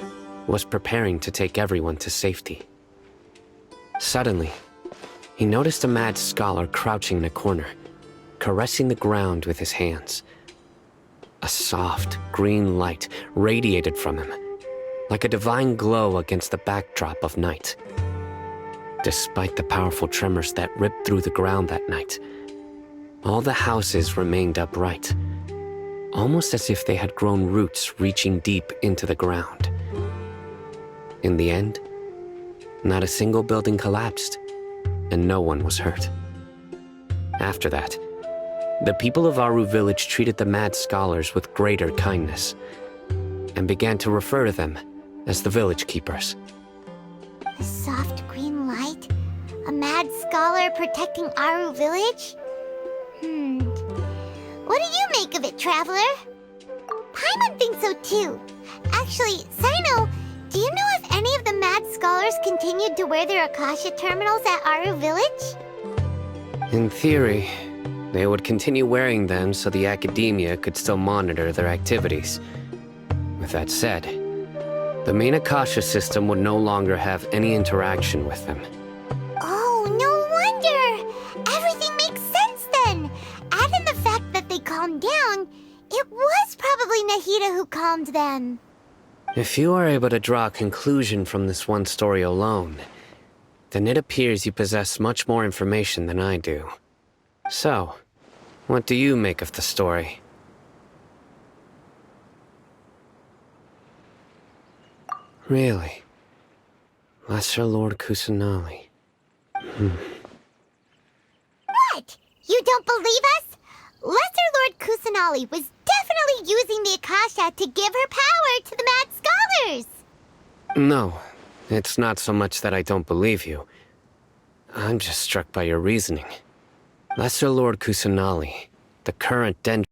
was preparing to take everyone to safety. Suddenly, he noticed a mad scholar crouching in a corner, caressing the ground with his hands. A soft, green light radiated from him, like a divine glow against the backdrop of night. Despite the powerful tremors that ripped through the ground that night, all the houses remained upright, almost as if they had grown roots reaching deep into the ground. In the end, not a single building collapsed, and no one was hurt. After that, the people of Aru Village treated the mad scholars with greater kindness, and began to refer to them as the village keepers. A soft green light? A mad scholar protecting Aru Village? What do you make of it, Traveler? Paimon thinks so too. Actually, Sino, do you know if any of the mad scholars continued to wear their Akasha terminals at Aru Village? In theory, they would continue wearing them so the Academia could still monitor their activities. With that said, the main Akasha system would no longer have any interaction with them. Oh, no wonder! Everything makes sense then! Add in the fact that they calmed down, it was probably Nahida who calmed them. If you are able to draw a conclusion from this one story alone, then it appears you possess much more information than I do. So, what do you make of the story? Really? Lesser Lord Kusanali. What? You don't believe us? Lesser Lord Kusanali was definitely using the Akasha to give her power to the mad scholars! No, it's not so much that I don't believe you. I'm just struck by your reasoning. Lesser Lord Kusanali, the current Den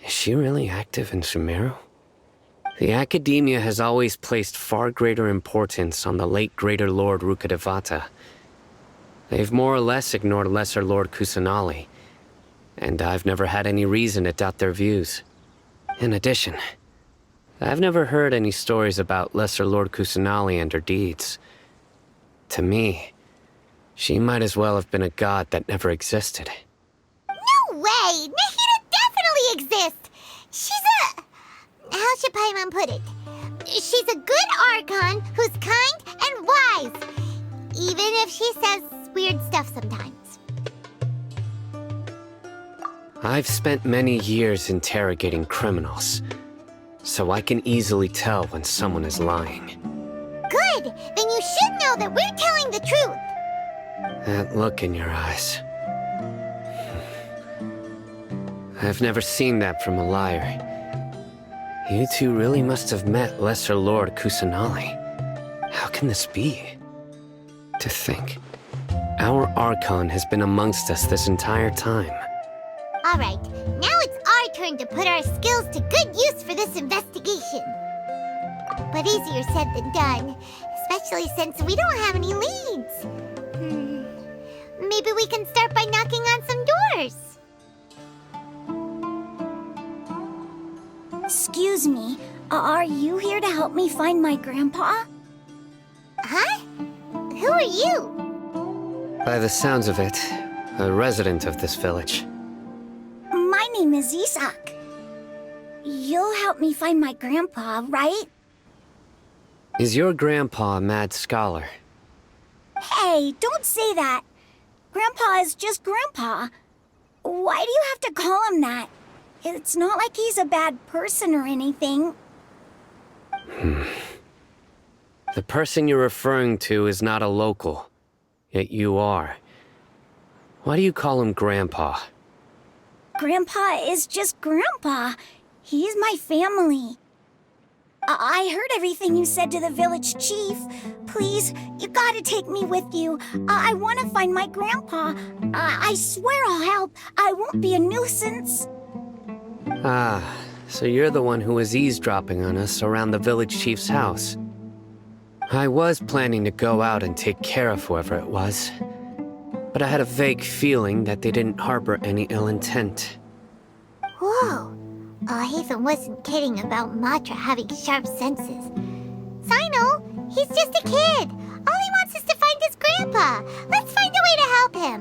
Is she really active in Sumeru? The Academia has always placed far greater importance on the late Greater Lord Rukkhadevata. They've more or less ignored Lesser Lord Kusanali, and I've never had any reason to doubt their views. In addition, I've never heard any stories about Lesser Lord Kusanali and her deeds. To me, she might as well have been a god that never existed. No way! Nahida definitely exists! She's a... how should Paimon put it? She's a good Archon who's kind and wise. Even if she says weird stuff sometimes. I've spent many years interrogating criminals, so I can easily tell when someone is lying. Good! Then you should know that we're telling the truth. That look in your eyes. I've never seen that from a liar. You two really must have met Lesser Lord Kusanali. How can this be? To think, our Archon has been amongst us this entire time. Alright, now it's our turn to put our skills to good use for this investigation. But easier said than done, especially since we don't have any leads. Maybe we can start by knocking on some doors. Excuse me, are you here to help me find my grandpa? Huh? Who are you? By the sounds of it, a resident of this village. My name is Isak. You'll help me find my grandpa, right? Is your grandpa a mad scholar? Hey, don't say that. Grandpa is just Grandpa. Why do you have to call him that? It's not like he's a bad person or anything. The person you're referring to is not a local, yet you are. Why do you call him Grandpa? Grandpa is just Grandpa. He's my family. I heard everything you said to the village chief. Please, you gotta take me with you. I want to find my grandpa. I swear I'll help. I won't be a nuisance. Ah, so you're the one who was eavesdropping on us around the village chief's house. I was planning to go out and take care of whoever it was, but I had a vague feeling that they didn't harbor any ill intent. Whoa. Hatham wasn't kidding about Matra having sharp senses. Sino, he's just a kid. All he wants is to find his grandpa. Let's find a way to help him.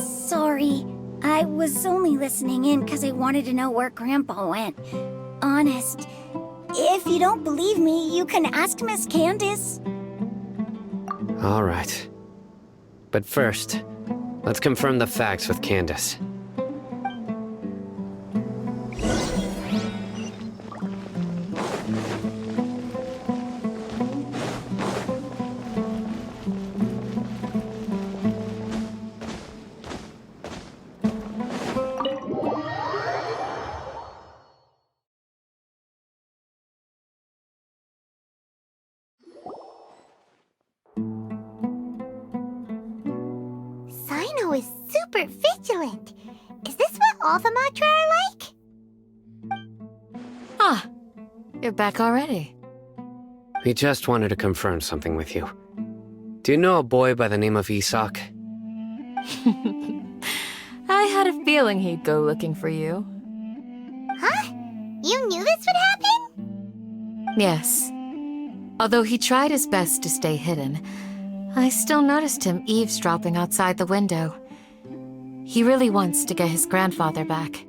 Sorry, I was only listening in because I wanted to know where Grandpa went. Honest. If you don't believe me, you can ask Miss Candace. All right. But first, let's confirm the facts with Candace. Sino is super vigilant. Is this what all the Matra are like? Ah, you're back already. We just wanted to confirm something with you. Do you know a boy by the name of Isak? I had a feeling he'd go looking for you. Huh? You knew this would happen? Yes. Although he tried his best to stay hidden, I still noticed him eavesdropping outside the window. He really wants to get his grandfather back.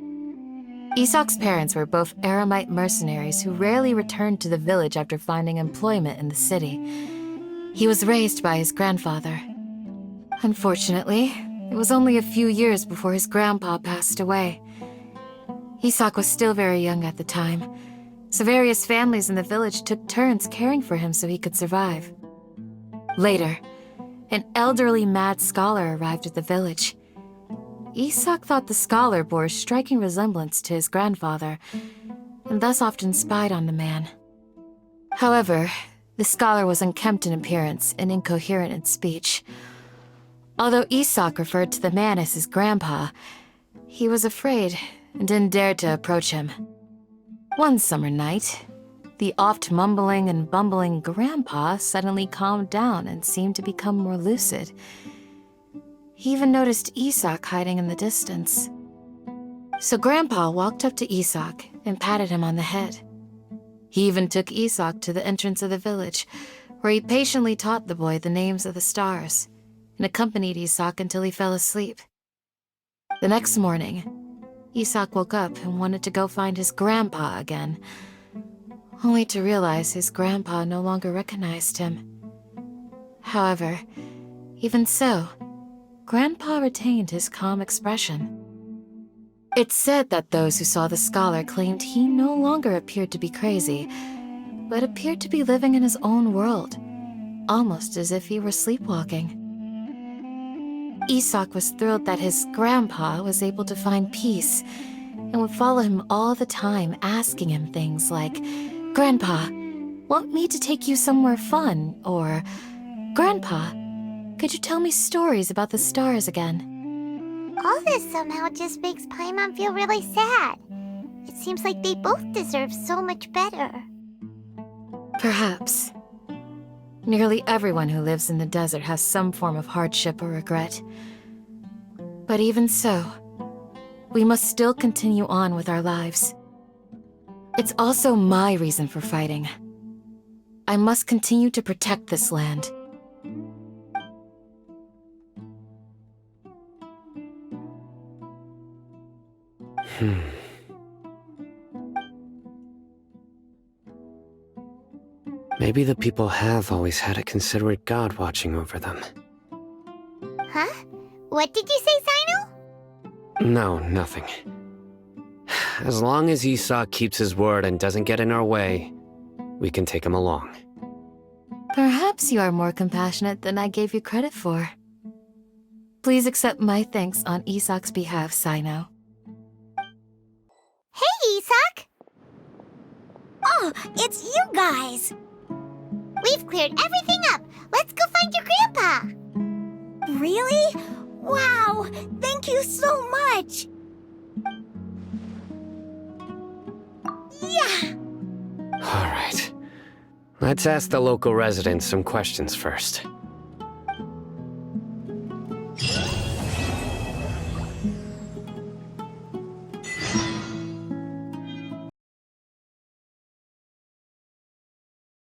Isak's parents were both Eremite mercenaries who rarely returned to the village after finding employment in the city. He was raised by his grandfather. Unfortunately, it was only a few years before his grandpa passed away. Isak was still very young at the time, so various families in the village took turns caring for him so he could survive. Later, an elderly mad scholar arrived at the village. Isak thought the scholar bore a striking resemblance to his grandfather, and thus often spied on the man. However, the scholar was unkempt in appearance and incoherent in speech. Although Isak referred to the man as his grandpa, he was afraid and didn't dare to approach him. One summer night, the oft mumbling and bumbling Grandpa suddenly calmed down and seemed to become more lucid. He even noticed Isak hiding in the distance. So Grandpa walked up to Isak and patted him on the head. He even took Isak to the entrance of the village, where he patiently taught the boy the names of the stars and accompanied Isak until he fell asleep. The next morning, Isak woke up and wanted to go find his grandpa again, only to realize his grandpa no longer recognized him. However, even so, Grandpa retained his calm expression. It's said that those who saw the scholar claimed he no longer appeared to be crazy, but appeared to be living in his own world, almost as if he were sleepwalking. Isak was thrilled that his grandpa was able to find peace and would follow him all the time, asking him things like, "Grandpa, want me to take you somewhere fun?" Or, "Grandpa, could you tell me stories about the stars again?" All this somehow just makes Paimon feel really sad. It seems like they both deserve so much better. Perhaps. Nearly everyone who lives in the desert has some form of hardship or regret. But even so, we must still continue on with our lives. It's also my reason for fighting. I must continue to protect this land. Maybe the people have always had a considerate god watching over them. Huh? What did you say, Sino? No, nothing. As long as Isak keeps his word and doesn't get in our way, we can take him along. Perhaps you are more compassionate than I gave you credit for. Please accept my thanks on Isak's behalf, Sino. Hey, Isak! Oh, it's you guys! We've cleared everything up. Let's go find your grandpa. Really? Wow! Thank you so much! Yeah! All right. Let's ask the local residents some questions first.